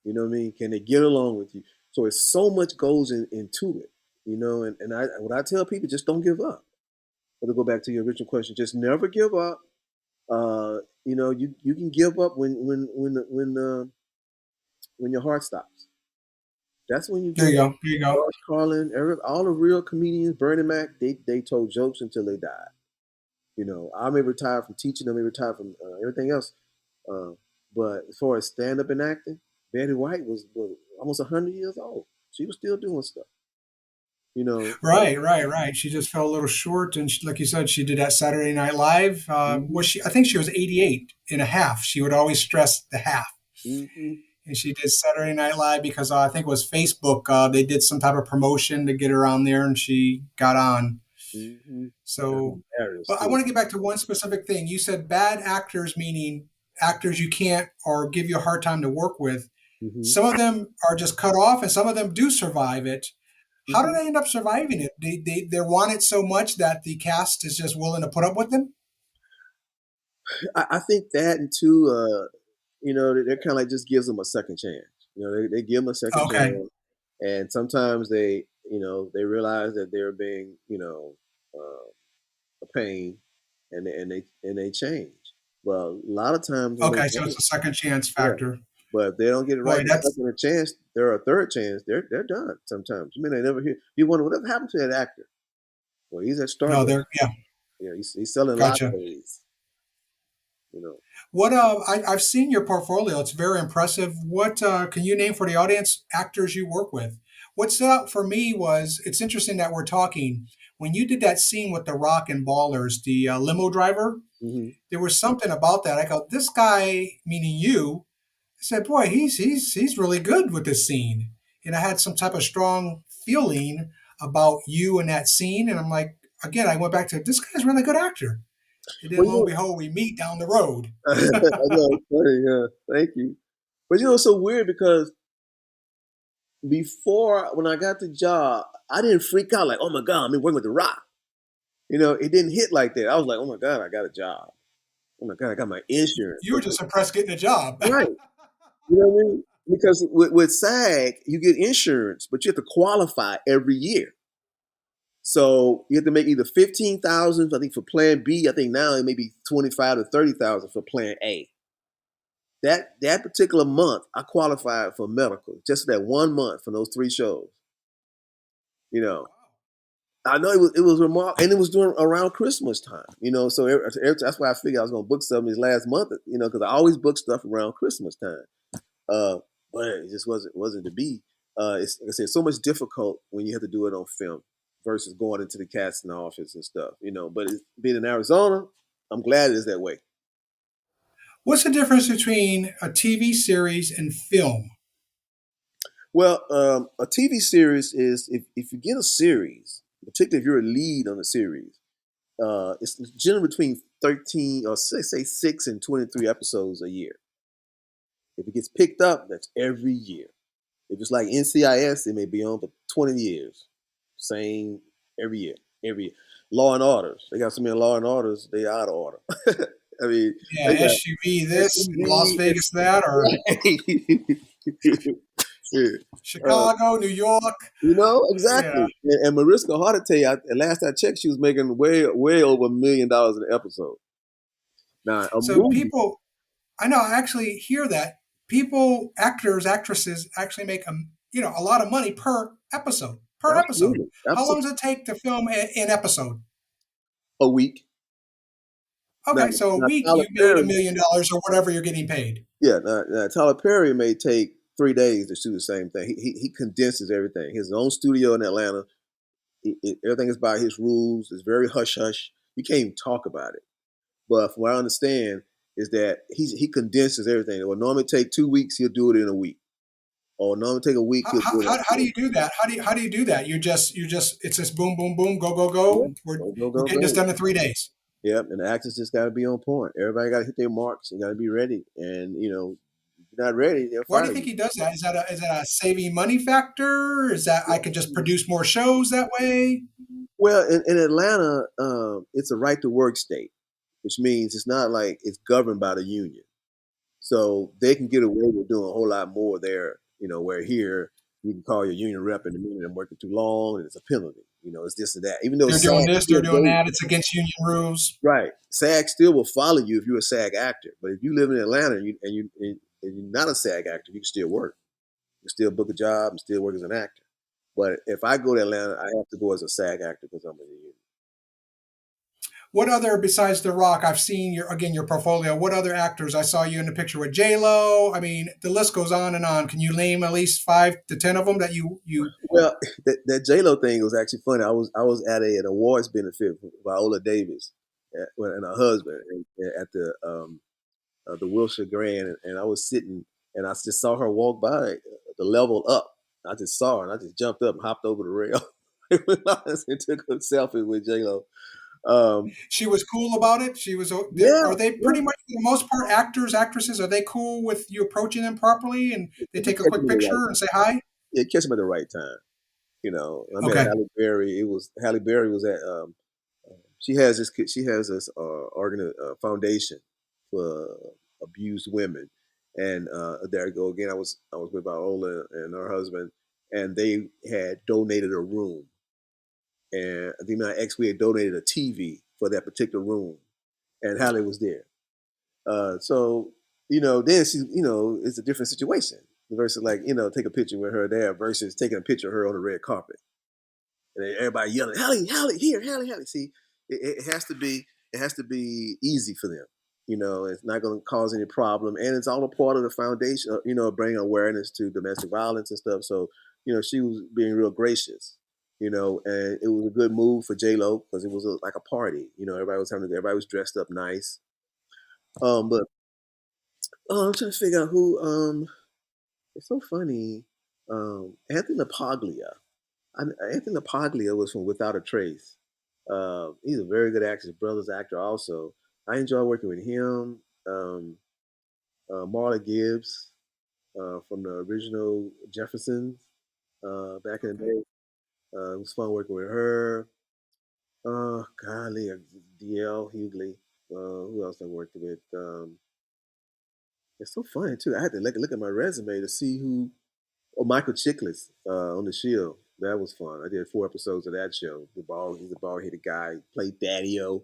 You know what I mean? Can they get along with you? So it's so much goes into it, and what I tell people, just don't give up. But to go back to your original question, just never give up. You can give up when your heart stops. That's when you There give you up. go. There you go. George Carlin, all the real comedians, Bernie Mac, they told jokes until they died. I may retire from teaching, I may retire from everything else. Uh, but as far as stand up and acting, Betty White was almost 100 years old. She was still doing stuff. You know. Right, right, right. She just fell a little short, and she, like you said, she did that Saturday Night Live. Was Hmm. she? I think she was 88 and a half. She would always stress the half, Hmm. and she did Saturday Night Live because I think it was Facebook. They did some type of promotion to get her on there, and she got on. Hmm. Yeah, So, hilarious but I too. want to get back to one specific thing. You said bad actors, meaning actors you can't or give you a hard time to work with. Hmm. Some of them are just cut off, and some of them do survive it. How do Hmm. they end up surviving it? They want it so much that the cast is just willing to put up with them? I think that and too, they're kind of like just gives them a second chance. They give them a second Okay. chance, and sometimes they realize that they're being, a pain, and they change. Well, a lot of times when they Okay. So it's don't, a second chance yeah. factor. But if they don't get it right Boy, the that's second chance, they're a third chance. They're done. Sometimes you may never hear. You wonder whatever happened to that actor. Well, he's at no, Starbucks. they're yeah, He's selling gotcha. lattes. You know. What I've seen your portfolio. It's very impressive. What can you name for the audience actors you work with? What stood out for me was it's interesting that we're talking when you did that scene with the Rock and Ballers, the limo driver. Hmm. There was something about that. I go, this guy, meaning you, I said, boy, he's really good with this scene. And I had some type of strong feeling about you and that scene. And I'm like, again, I went back to this guy's a really good actor. And then Well, lo and behold, we meet down the road. I know it's funny. Yeah, thank you. But it's so weird because before when I got the job, I didn't freak out like, oh my god, I'm working with the Rock. It didn't hit like that. I was like, oh my god, I got a job. Oh my god, I got my insurance. You were just impressed getting a job. Right. You know what I mean? Because with SAG, you get insurance, but you have to qualify every year. So you have to make either 15,000, I think, for Plan B. I think now it may be 25 to 30,000 for Plan A. That particular month, I qualified for medical just that 1 month for those three shows. You know, I know it was remarkable, and it was during around Christmas time. So that's why I figured I was going to book something this last month. Because I always book stuff around Christmas time. Uh, but it just wasn't to be. It's like I said, so much difficult when you have to do it on film versus going into the casting office and stuff. But being in Arizona, I'm glad it is that way. What's the difference between a TV series and film? Well, a TV series is if you get a series, particularly if you're a lead on a series, it's generally between 13 or say 6 and 23 episodes a year. If it gets picked up, that's every year. If it's like NCIS, it may be on for 20 years. Same every year. Every year. Law and Orders. They got so many Law and Orders, they out of order. I mean, Yeah, they got SUV this and Las SUV. Vegas that, or Yeah. Uh, Chicago, New York. Yeah. exactly. And Mariska Hargitay, last I checked, she was making way, way over $1 million an episode. Now, a So movie, people, I know, I actually hear that people, actors, actresses actually make a lot of money per episode. Per episode. absolutely, How long absolutely, does it take to film an episode? a week. Now, Okay, so a now week Tyler you made Perry, $1 million or whatever you're getting paid. yeah, now Tyler Perry may take 3 days to shoot the same thing. He condenses everything. His own studio in Atlanta. Everything is by his rules. It's very hush hush. You can't even talk about it. But from what I understand is that he condenses everything. It will normally take 2 weeks. He'll do it in a week. Or normally take a week. How, He'll how, do it in how how do 2 days. you do that? How do you do that? You just it's just boom boom boom go go Yeah, go. We're go go we're go getting this go. done in 3 days. Yep, and the actors just got to be on point. Everybody got to hit their marks. You got to be ready. And if you're not ready, they'll Why do fire you think you. he does that? Is that a saving money factor? Is that I could just produce more shows that way? Well, in Atlanta, it's a right to work state, which means it's not like it's governed by the union. So they can get away with doing a whole lot more there, where here you can call your union rep in the minute I'm working too long and it's a penalty. It's this and that. Even though They're doing SAG this, they're still doing goes that. It's against union rules. right. SAG still will follow you if you're a SAG actor. But if you live in Atlanta and you're not a SAG actor, you can still work. You can still book a job and still work as an actor. But if I go to Atlanta, I have to go as a SAG actor because I'm in the union. What other besides The Rock? I've seen your portfolio. What other actors? I saw you in the picture with J Lo. I mean, the list goes on and on. Can you name at least 5 to 10 of them that you? Well, that J Lo thing was actually funny. I was at an awards benefit for Viola Davis and her husband at the Wilshire Grand, and I was sitting and I just saw her walk by the level up. I just saw her and I just jumped up and hopped over the rail and took a selfie with J Lo. Um, She was cool about it. She was. yeah, Are they yeah. pretty much for the most part actors, actresses? Are they cool with you approaching them properly and they If you take a catch them quick at the right picture and time, say hi? catch them at the right time. I met Okay. Halle Berry. It was Halle Berry was at she has this foundation for abused women, and there I go again. I was with Viola and her husband, and they had donated a room, and I think my ex we had donated a TV for that particular room, and Halle was there. So then it's a different situation versus like take a picture with her there versus taking a picture of her on the red carpet. And everybody yelling, Hallie, Hallie, here, Hallie, Hallie. See, it has to be easy for them. It's not going to cause any problem, and it's all a part of the foundation. Bringing awareness to domestic violence and stuff. So, she was being real gracious. And it was a good move for J Lo because it was like a party. Everybody was dressed up nice. But I'm trying to figure out who. It's so funny. Anthony Paglia. Anthony Paglia was from Without a Trace. He's a very good actor, brother's actor also. I enjoy working with him. Marla Gibbs from the original Jeffersons back in the Okay. day. It was fun working with her. Golly, DL Hughley. Who else I worked with? It's so funny too. I had to look at my resume to see who. Oh, Michael Chiklis on the Shield. That was fun. I did 4 episodes of that show. He's a bald headed guy. He played Daddy-O.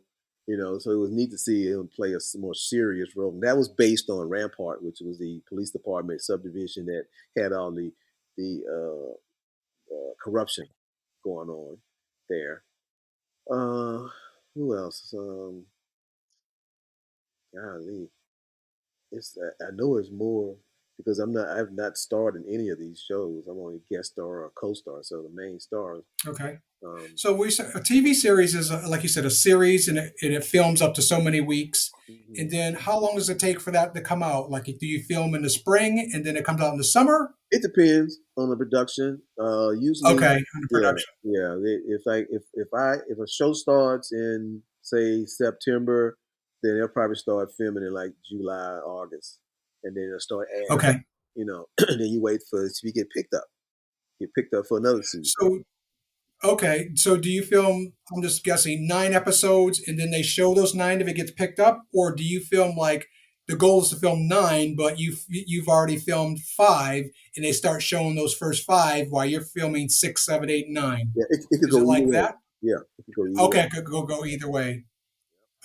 So it was neat to see him play a more serious role. And that was based on Rampart, which was the police department subdivision that had all the corruption going on there. Uh, who else? Golly, I know it's more because I've not starred in any of these shows. I'm only guest star or co-star, so the main stars. Okay. Um, So a TV series is like you said, a series, and it films up to so many weeks. mhm. And then how long does it take for that to come out? Like, do you film in the spring and then it comes out in the summer? It depends on the production. Usually, Okay, on the yeah, production. yeah. If a show starts in say September, then they'll probably start filming in like July, August, and then they'll start adding. Okay. And then you wait for it to get picked up. Get picked up for another season. So okay, so do you film? I'm just guessing 9 episodes, and then they show those nine if it gets picked up, or do you film like the goal is to film nine, but you've already filmed five, and they start showing those first five while you're filming six, seven, eight, nine? Yeah, it could Is go it either like way. that? Yeah, it could go either way. Okay, could go either way.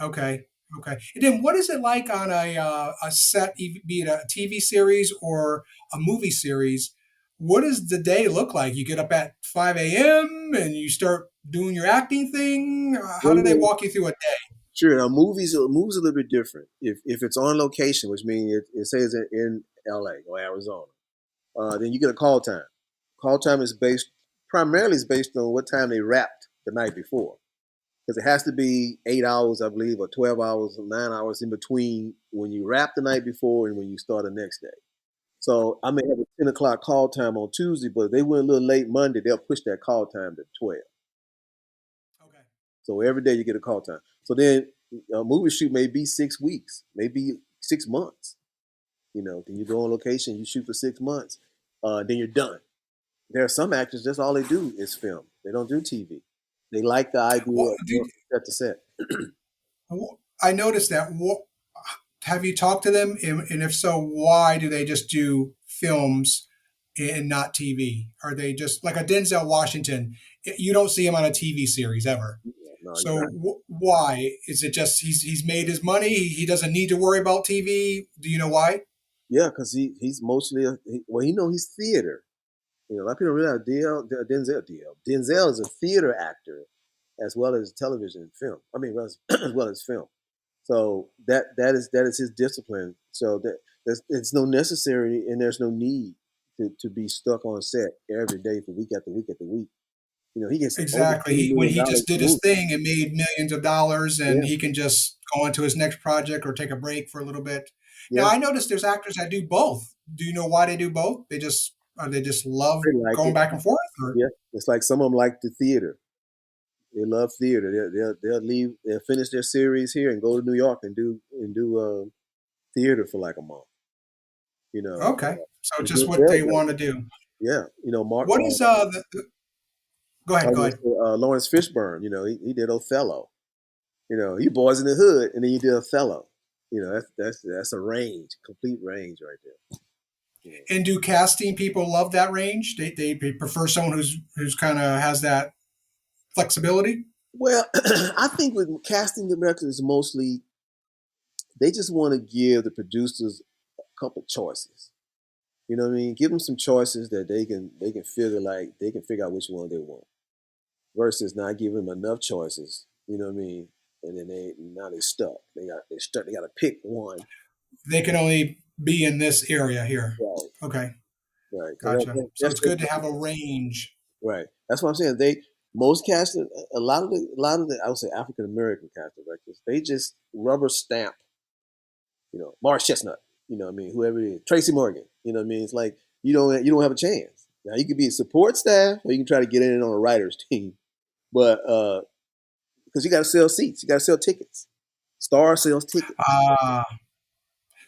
Okay, okay. And then what is it like on a set, be it a TV series or a movie series? What does the day look like? You get up at 5 a.m. and you start doing your acting thing. How Well, do they walk you through a day? sure. Now, movies a little bit different. If it's on location, which means it says in L.A. or Arizona, then you get a call time. Call time is based on what time they wrapped the night before, because it has to be 8 hours, I believe, or 12 hours, or 9 hours in between when you wrap the night before and when you start the next day. So I may have a 10 o'clock call time on Tuesday, but if they went a little late Monday, they'll push that call time to 12. Okay. So every day you get a call time. So then a movie shoot may be 6 weeks, maybe 6 months. Then you go on location, you shoot for 6 months, then you're done. There are some actors that's all they do is film. They don't do TV. They like the idea Well, of going set to set. I noticed that. Have you talked to them? And if so, why do they just do films? and not TV? Are they just like a Denzel Washington? You don't see him on a TV series ever. Yeah, no, So exactly. why is it? Just he's made his money. He doesn't need to worry about TV. Do you know why? Yeah, because he's mostly well, he's theater. A lot of people realize Denzel is a theater actor as well as television and film. I mean, as well as film. So that is his discipline. So it's no necessary and there's no need to be stuck on set every day for week after week after week. He gets over Exactly. twenty When million he dollars just a did his movie. thing and made millions of dollars, and Yeah, he can just go on to his next project or take a break for a little bit. Now, yeah, I noticed there's actors that do both. Do you know why they do both? They just love they like going it. back and forth, or Yeah, it's like some of them like the theater. They love theater. They'll leave. They'll finish their series here and go to New York and do theater for like a month. okay. So And just what Denzel they does want it. to do. Yeah, Mark. What is go I ahead, go was ahead. gonna say, Lawrence Fishburne. He did Othello. He Boys in the Hood, and then you did Othello. That's a range, complete range right there. And do casting people love that range? They prefer someone who's kind of has that flexibility. Well, I think with casting directors, is mostly they just want to give the producers a couple choices. You know what I mean? Give them some choices that they can figure out which one they want, versus not giving them enough choices. You know what I mean? And then they stuck. They stuck. They got to pick one. They can only be in this area here. Right. Okay, Right. So gotcha. So that's it's just good to have a range. right. That's what I'm saying. Most casting, a lot of the I would say African American casting directors, they just rubber stamp. Morris Chestnut. What I mean, whoever it is, Tracy Morgan. What I mean, it's like you don't have a chance. Now you could be a support staff, or you can try to get in on a writers team, but because you got to sell seats, you got to sell tickets. Star sells tickets. Ah,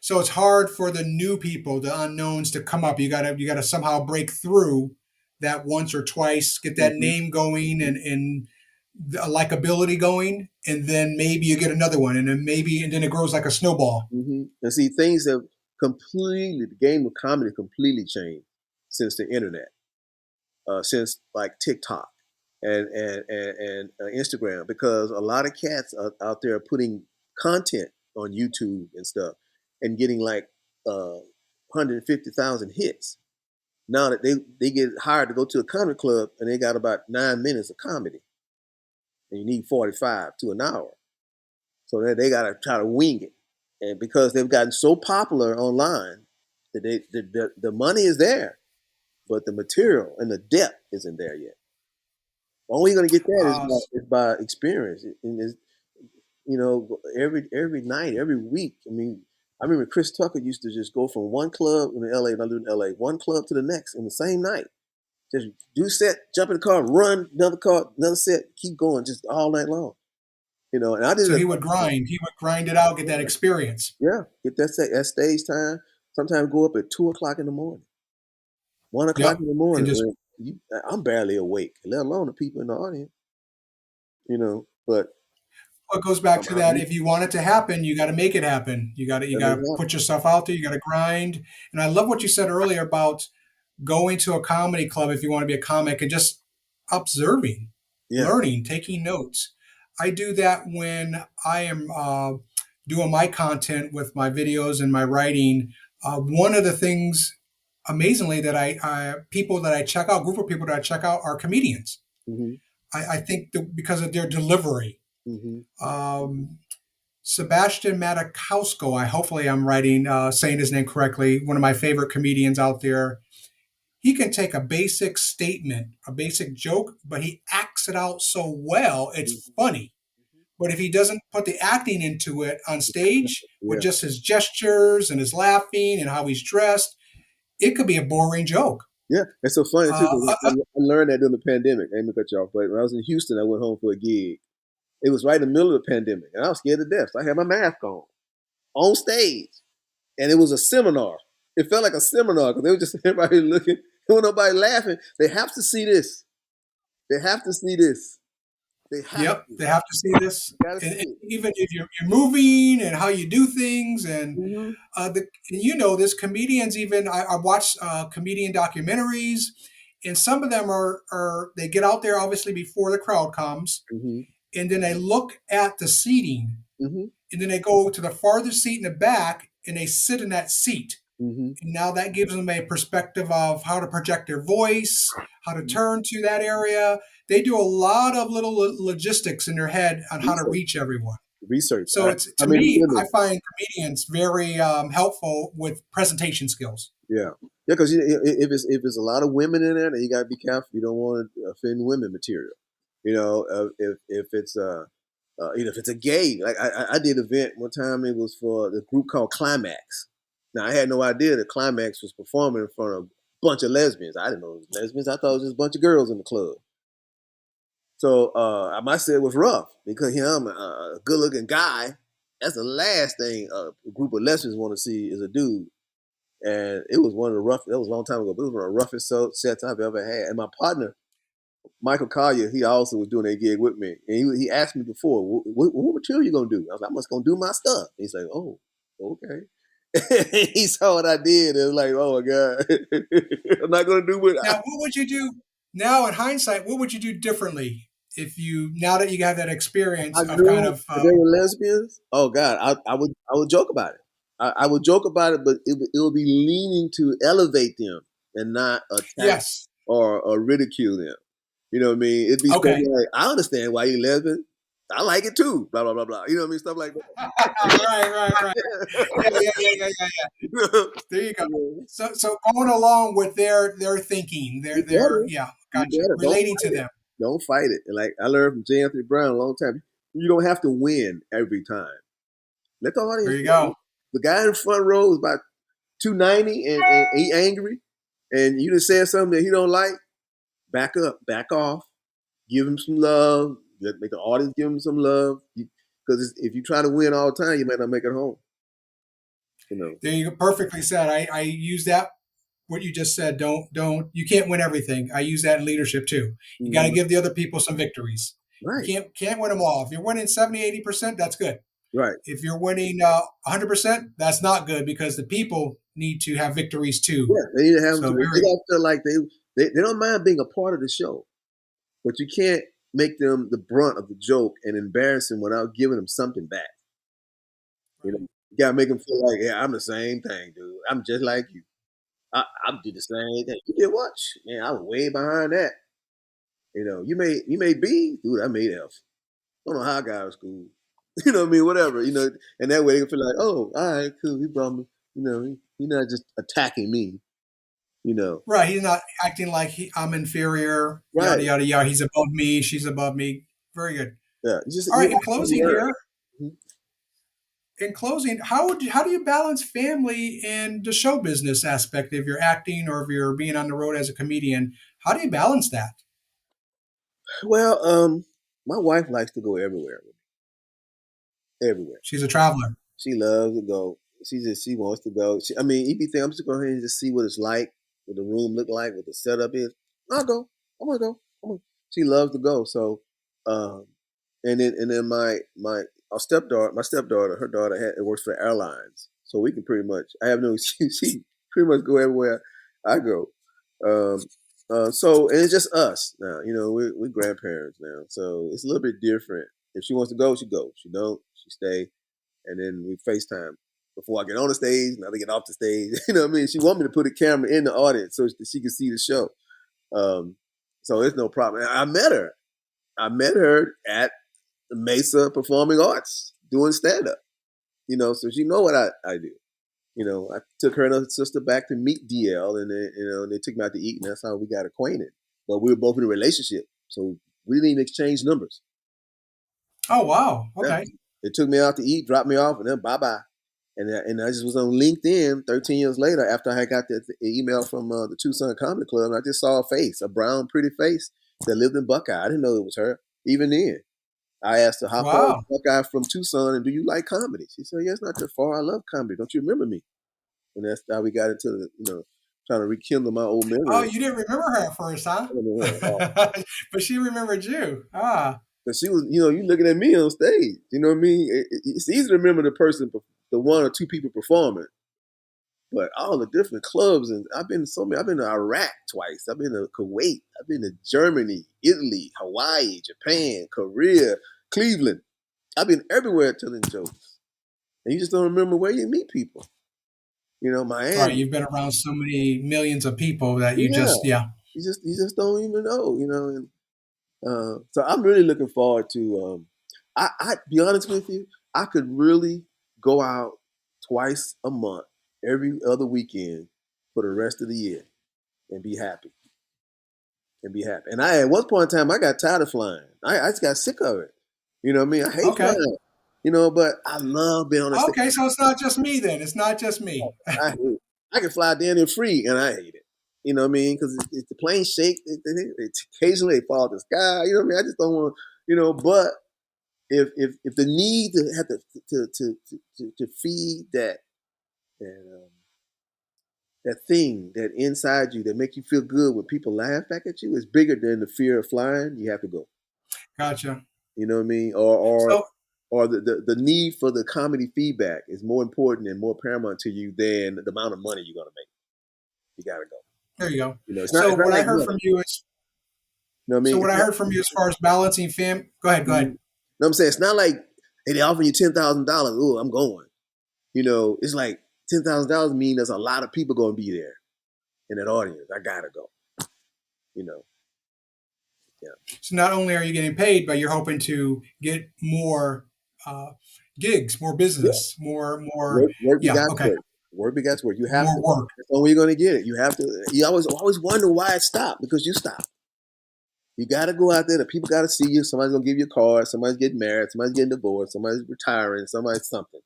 so it's hard for the new people, the unknowns, to come up. You gotta somehow break through that once or twice, get that Hmm. name going and a likability going, and then maybe you get another one, and then it grows like a snowball. And see, things have completely the game of comedy completely changed since the internet, since like TikTok and Instagram, because a lot of cats are out there putting content on YouTube and stuff and getting like 150,000 hits. Now that they get hired to go to a comedy club and they got about 9 minutes of comedy and you need 45 to an hour. So they got to try to wing it. And because they've gotten so popular online that the money is there, but the material and the depth isn't there yet. The only way you're gonna get that is Uh, by experience. And every night, every week. I mean, I remember Chris Tucker used to just go from one club in LA, and I live in LA, one club to the next in the same night. Just do set, jump in the car, run another car, another set, keep going, just all night long. And I did so it. he would grind it out, get that experience. Yeah, get that stage time. Sometimes go up at 2 o'clock in the morning, 1 o'clock Yep, in the and morning. just When I'm barely awake, let alone the people in the audience. But what goes back I'm to out. that. If you want it to happen, you got to make it happen. You That got makes to it put happen. yourself out there. You got to grind. And I love what you said earlier about going to a comedy club if you want to be a comic and just observing, Yeah. learning, taking notes. I do that when I am doing my content with my videos and my writing. One of the things, amazingly, that people that I check out, group of people that I check out, are comedians. Hmm. I think that because of their delivery. Hmm. Um, Sebastian Maniscalco, hopefully I'm writing saying his name correctly. One of my favorite comedians out there. He can take a basic statement, a basic joke, but he acts it out so well, it's Hmm. funny. But if he doesn't put the acting into it on stage with Yeah. just his gestures and his laughing and how he's dressed, it could be a boring joke. Yeah. It's so funny too. Uh, 'Cause I learned that during the pandemic. I ain't gonna cut you off, but when I was in Houston, I went home for a gig. It was right in the middle of the pandemic, and I was scared to death. So I had my mask on stage, and it was a seminar. It felt like a seminar because they were just everybody looking. There was nobody laughing. They have to see this. They have to see this. They have Yep, to. they have to see this, You got to and see it. even if you're moving and how you do things, and Hmm. you know this comedians even I watch comedian documentaries, and some of them are they get out there obviously before the crowd comes, Hmm. and then they look at the seating, Hmm. and then they go to the farthest seat in the back and they sit in that seat. Hmm. And now that gives them a perspective of how to project their voice, how to Hmm. turn to that area. They do a lot of little logistics in their head on how to Research. reach everyone. Research. So it's How to many me, I women? find comedians very helpful with presentation skills. Yeah, yeah. Because if it's a lot of women in there, then you got to be careful. You don't want to offend women material. If it's if it's a gay, like I did an event one time. It was for the group called Climax. Now I had no idea that Climax was performing in front of a bunch of lesbians. I didn't know it was lesbians. I thought it was just a bunch of girls in the club. So my set was rough because I'm a good-looking guy. That's the last thing a group of lesbians want to see is a dude. And it was one of the rough. That was a long time ago. But it was one of the roughest sets I've ever had. And my partner, Michael Collier, he also was doing a gig with me, and he asked me before, what material you gonna do? I was like, I'm just gonna do my stuff. He's like, oh, okay. He saw what I did, and was like, oh my god, I'm not gonna do what Now, what would you do now in hindsight? What would you do differently if you now that you have that experience I of kind knew of that they were lesbians. Oh God, I would joke about it. I would joke about it, but it would be leaning to elevate them and not attack yes, or ridicule them. You know what I mean? It'd be stuff okay, like, I understand why you lesbian. I like it too. Blah blah blah blah. You know what I mean? Stuff like right. Yeah. that. There you go. You So going along with their thinking, you their better. yeah, You gotcha. better. Don't Relating to fight it. them. Don't fight it. And like I learned from J. Anthony Brown a long time. You don't have to win every time. Let the There audience you win. go. The guy in the front row is about 290 and he angry, and you just said something that he don't like. Back up, back off, give him some love. Make the audience give him some love. Because if you try to win all the time, you might not make it home. You know. There you go. Perfectly said. I use that what you just said. Don't you can't win everything. I use that in leadership too. You got to Mhm. give the other people some victories. You Right, can't win them all. If you're winning 70, 80%, that's good. right. If you're winning 100%, that's not good because the people need to have victories too. Yeah, they need to have them So to. They very got to feel like they don't mind being a part of the show, but you can't make them the brunt of the joke and embarrass them without giving them something back. You know, right. you gotta make them feel like, yeah, I'm the same thing, dude. I'm just like you. I did the same thing. You did what? Man, I was way behind that. You made B, dude. I made F. I don't know how I got out of school. You know what I mean? Whatever. And that way they can feel like, oh, all right, cool. He brought me. He's not just attacking me. You know, Right. He's not acting like I'm inferior, right? yada, yada, yada. He's above me. She's above me. Very good. Yeah. You just All you right. have to learn. Mhm. In closing, how do you balance family and the show business aspect if you're acting or if you're being on the road as a comedian? How do you balance that? Well, my wife likes to go everywhere, everywhere. She's a traveler. She loves to go. She wants to go. I mean, you be thinking I'm just going here and just see what it's like, what the room look like, what the setup is. I'll go. I'm gonna go. She loves to go. So, um, and then my our stepdaughter, my stepdaughter, her daughter works for the airlines, so we can pretty much. I have no excuse. She pretty much go everywhere I go. Um, so and it's just us now. We're grandparents now, so it's a little bit different. If she wants to go, she goes. She don't, she stay, and then we FaceTime before I get on the stage, now they get off the stage. You know what I mean? She want me to put a camera in the audience so that she can see the show. Um, so it's no problem. I met her. I met her at the Mesa Performing Arts doing stand up. So she know what I do. I took her and her sister back to meet DL, and they took me out to eat, and that's how we got acquainted. But we were both in a relationship, so we didn't even exchange numbers. Oh wow. Yeah. Okay. They took me out to eat, dropped me off, and then bye bye. And I just was on LinkedIn 13 years later after I got the email from the Tucson Comedy Club, and I just saw a face, a brown, pretty face that lived in Buckeye. I didn't know it was her. Even then, I asked her, how far is Wow. Buckeye from Tucson, and do you like comedy? She said, yeah, it's not that far. I love comedy. Don't you remember me? And that's how we got into trying to rekindle my old Oh, memory. you didn't remember her at first, huh? I don't know her at all. But she remembered you. Ah. Because she was, you looking at me on stage. You know what I mean? It's easy to remember the person, the one or two people performing, but all the different clubs. And I've been I've been to Iraq twice. I've been to Kuwait. I've been to Germany, Italy, Hawaii, Japan, Korea, Cleveland. I've been everywhere telling jokes. And you just don't remember where you meet people. Right. Miami. You've been around so many millions of people that you Yeah. just, yeah. You just don't even know, and so I'm really looking forward to. I be honest with you, I could really go out twice a month, every other weekend for the rest of the year, and be happy. And be happy. And at one point in time, I got tired of flying. I just got sick of it. You know what I mean? I hate Okay. flying. But I love being on the stage. Okay. So it's not just me then. It's not just me. I hate it. I can fly down there free, and I hate it. You know what I mean? Because it's the plane shake. Occasionally they fall out the sky. You know what I mean? I just don't want. But if the need to have to feed that that thing that inside you that make you feel good when people laugh back at you is bigger than the fear of flying, you have to go. Gotcha. You know what I mean? Or So or the need for the comedy feedback is more important and more paramount to you than the amount of money you're gonna make. You gotta go. there you go. It's So not what I like heard money. from you is, You know what I so mean? what It's I not. heard from you as far as balancing go ahead, go You ahead. know what I'm saying? It's not like, hey, they offer you $10,000. Oh, I'm going. It's like $10,000 mean there's a lot of people going to be there in that audience. I gotta go. You know, yeah. So not only are you getting paid, but you're hoping to get more uh, gigs, more Yeah. business, more. Work Yeah. begets Okay. work. Work begets work. You have More to. work. That's the only way you're gonna get it. You have to. You always wonder why it stopped because you stopped. You got to go out there. The people got to see you. Somebody's gonna give you a card. Somebody's getting married. Somebody's getting divorced. Somebody's retiring. Somebody's something.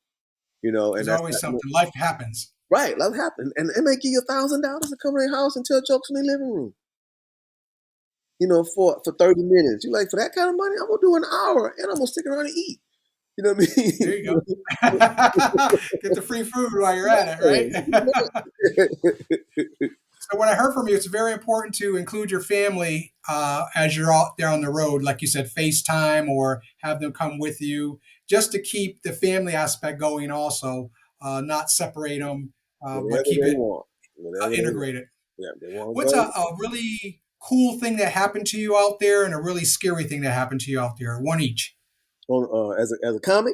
And There's that's always not something. Life happens. right. That happened, and they give you $1,000 to come to their house and tell jokes in their living room. For 30 minutes. You like for that kind of money? I'm gonna do an hour, and I'm gonna stick around and eat. You know what I There mean? you go. Get the free food while you're at it, right? So what I heard from you, it's very important to include your family as you're out there on the road, like you said, FaceTime or have them come with you, just to keep the family aspect going. Also, not separate them, but Whatever keep they it want. Whatever they want. integrated. Yeah, they want to What's go a really cool thing that happened to you out there, and a really scary thing that happened to you out there? One each, on as a comic.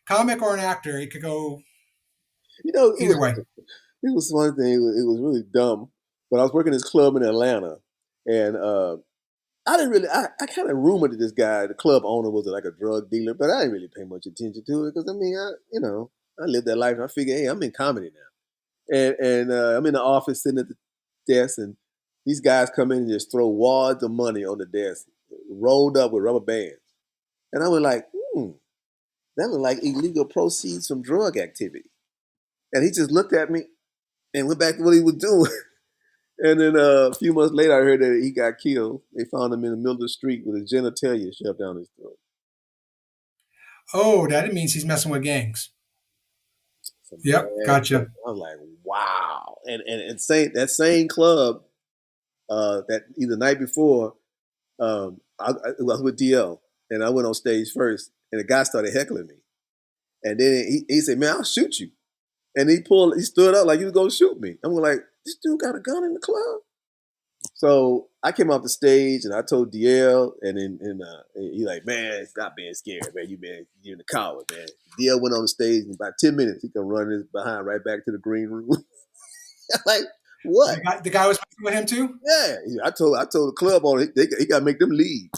comic or an actor. It could go You know, it either was way. it was one thing. It was really dumb. But I was working this club in Atlanta, and I didn't really. I kind of rumored that this guy, the club owner, was like a drug dealer, but I didn't really pay much attention to it because I mean, I lived that life, and I figured, hey, I'm in comedy now, and I'm in the office sitting at the desk, and these guys come in and just throw wads of money on the desk, rolled up with rubber bands, and I was like, that looked like illegal proceeds from drug activity. And he just looked at me and went back to what he was doing. And then a few months later, I heard that he got killed. They found him in the middle of the street with his genitalia shoved down his throat. Oh, that means he's messing with gangs. Some Yep, bad stuff. gotcha. I was like, wow. And that same club that either night before, I was with DL, and I went on stage first, and the guy started heckling me. And then he said, man, I'll shoot you. And he stood up like he was going to shoot me. I'm like, this dude got a gun in the club? So I came off the stage and I told DL, and he like, man, stop being scared, man. You're in the coward, man. DL went on the stage in about 10 minutes. He come running his behind right back to the green room. Like, what? The guy was messing with him too. Yeah, I told the club owner he got to make them leave.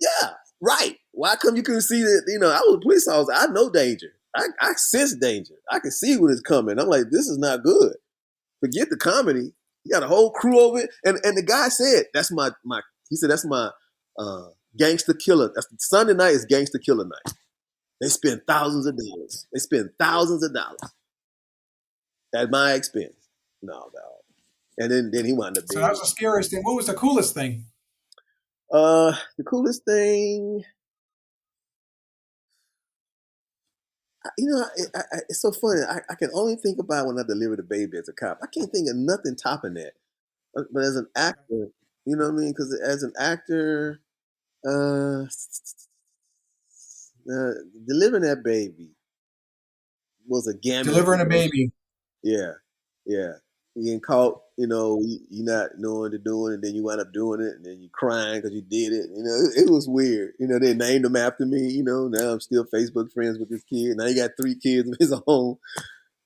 Yeah, right. Why come you couldn't see that? I was a police officer. I know danger. I sense danger. I can see when it's coming. I'm like, this is not good. Forget the comedy. You got a whole crew over it. And the guy said, he said, that's my gangster killer. That's Sunday night is gangster killer night. They spend thousands of dollars. They spend thousands of dollars at my expense. No, dog. And then he wound up So that being, was the scariest thing. What was the coolest thing? the coolest thing, it's so funny. I can only think about when I delivered a baby as a cop. I can't think of nothing topping that. But as an actor, you know what I mean? Because as an actor, Uh, delivering that baby was a gamut of Delivering a emotion. baby. Yeah, yeah. You getting caught, you not knowing to doing it, and then you wind up doing it, and then you crying because you did it. It was weird. They named him after me. Now I'm still Facebook friends with this kid. Now he got 3 kids of his own.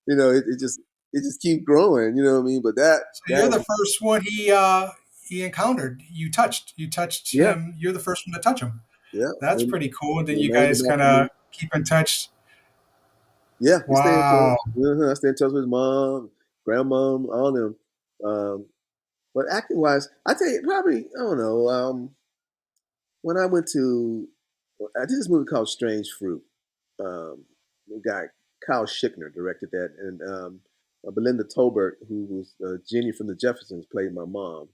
It just keeps growing. You know what I mean? But So that you're the was, first one he encountered. You touched. You touched yeah, him. You're the first one to touch him. yeah. That's And pretty cool. And then they you named guys him kind after me. of keep in touch. Yeah, we stay in touch. Wow. I stay in touch with his mom, grandmom, all of them. Um, but acting wise, I tell you, probably I don't know. When I went to, I did this movie called Strange Fruit. The guy Kyle Schickner directed that, and Belinda Tolbert, who was Jenny from the Jeffersons, played my mom,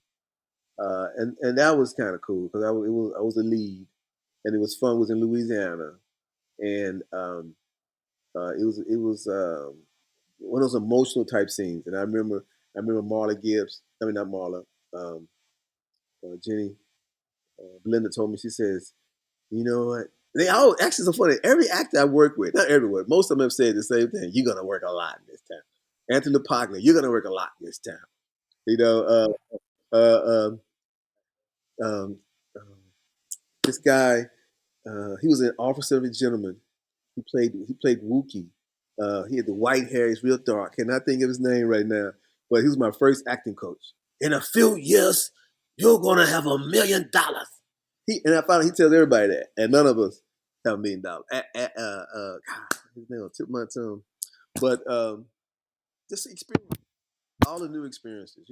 and that was kind of cool because I was the lead, and it was fun. It was in Louisiana, and it was one of those emotional type scenes, and I remember Marla Gibbs. I mean, not Marla. Um, Jenny. Belinda told me. She says, "You know what? They all actually so funny. Every actor I work with, not everyone, most of them have said the same thing. You're gonna work a lot in this town. Anthony Pogler, you're gonna work a lot in this town. You know, uh, um, um, um, this guy, he was an officer of a gentleman. He played Wookie. He had the white hair. He's real dark. Cannot think of his name right now. But he was my first acting coach. In a few years, you're gonna have $1 million. And I found out he tells everybody that, and none of us have $1 million. God, his name on tip of my tongue. But just experience all the new experiences.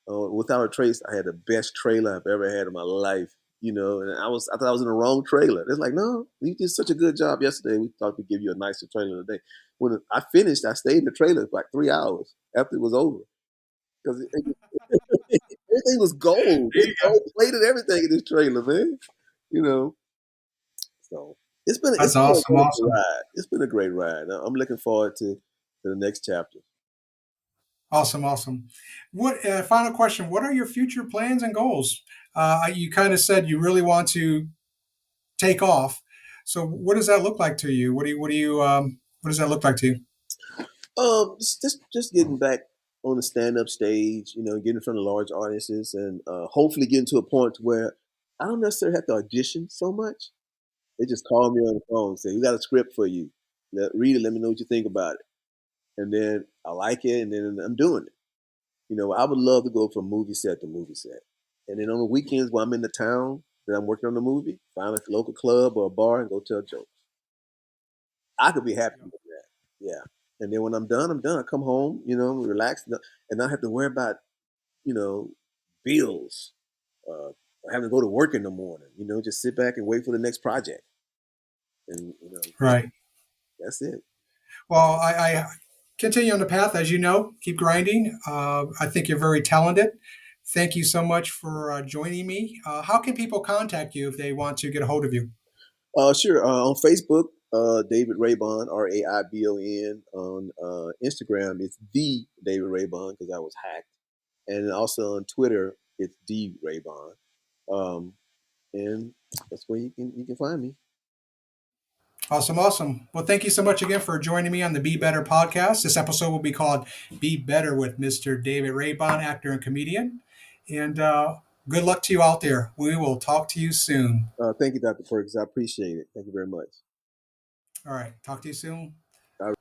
Without a trace, I had the best trailer I've ever had in my life. And I thought I was in the wrong trailer. It's like, no, you did such a good job yesterday. We thought we'd give you a nicer trailer today. When I finished, I stayed in the trailer for like 3 hours after it was over because everything was gold. There They you go. gold plated everything in this trailer, man. You know, so it's That's been a awesome. wonderful Awesome. ride. It's been a great ride. I'm looking forward to the next chapter. Awesome. Awesome. What final question? What are your future plans and goals? You kind of said you really want to take off. So what does that look like to you? What does that look like to you? Just getting back on the stand up stage, getting in front of large audiences, and hopefully getting to a point where I don't necessarily have to audition so much. They just call me on the phone and say, "We got a script for you. Read it. Let me know what you think about it." And then I like it, and then I'm doing it. I would love to go from movie set to movie set, and then on the weekends when I'm in the town that I'm working on the movie, find a local club or a bar and go tell jokes. I could be happy with that. Yeah. And then when I'm done, I'm done. I come home, relax, and not have to worry about, you know, bills, having to go to work in the morning. Just sit back and wait for the next project, and Right. that's it. Well, I continue on the path, as you know, keep grinding. I think you're very talented. Thank you so much for joining me. How can people contact you if they want to get a hold of you? Sure. On Facebook, David Raibon, Raibon. On Instagram, it's the David Raibon because I was hacked, and also on Twitter, it's D Raybon. Um, and that's where you can find me. Awesome, awesome. Well, thank you so much again for joining me on the Be Better podcast. This episode will be called Be Better with Mr. David Raybon, actor and comedian. And good luck to you out there. We will talk to you soon. Thank you, Dr. Perkins. I appreciate it. Thank you very much. All right. Talk to you soon. I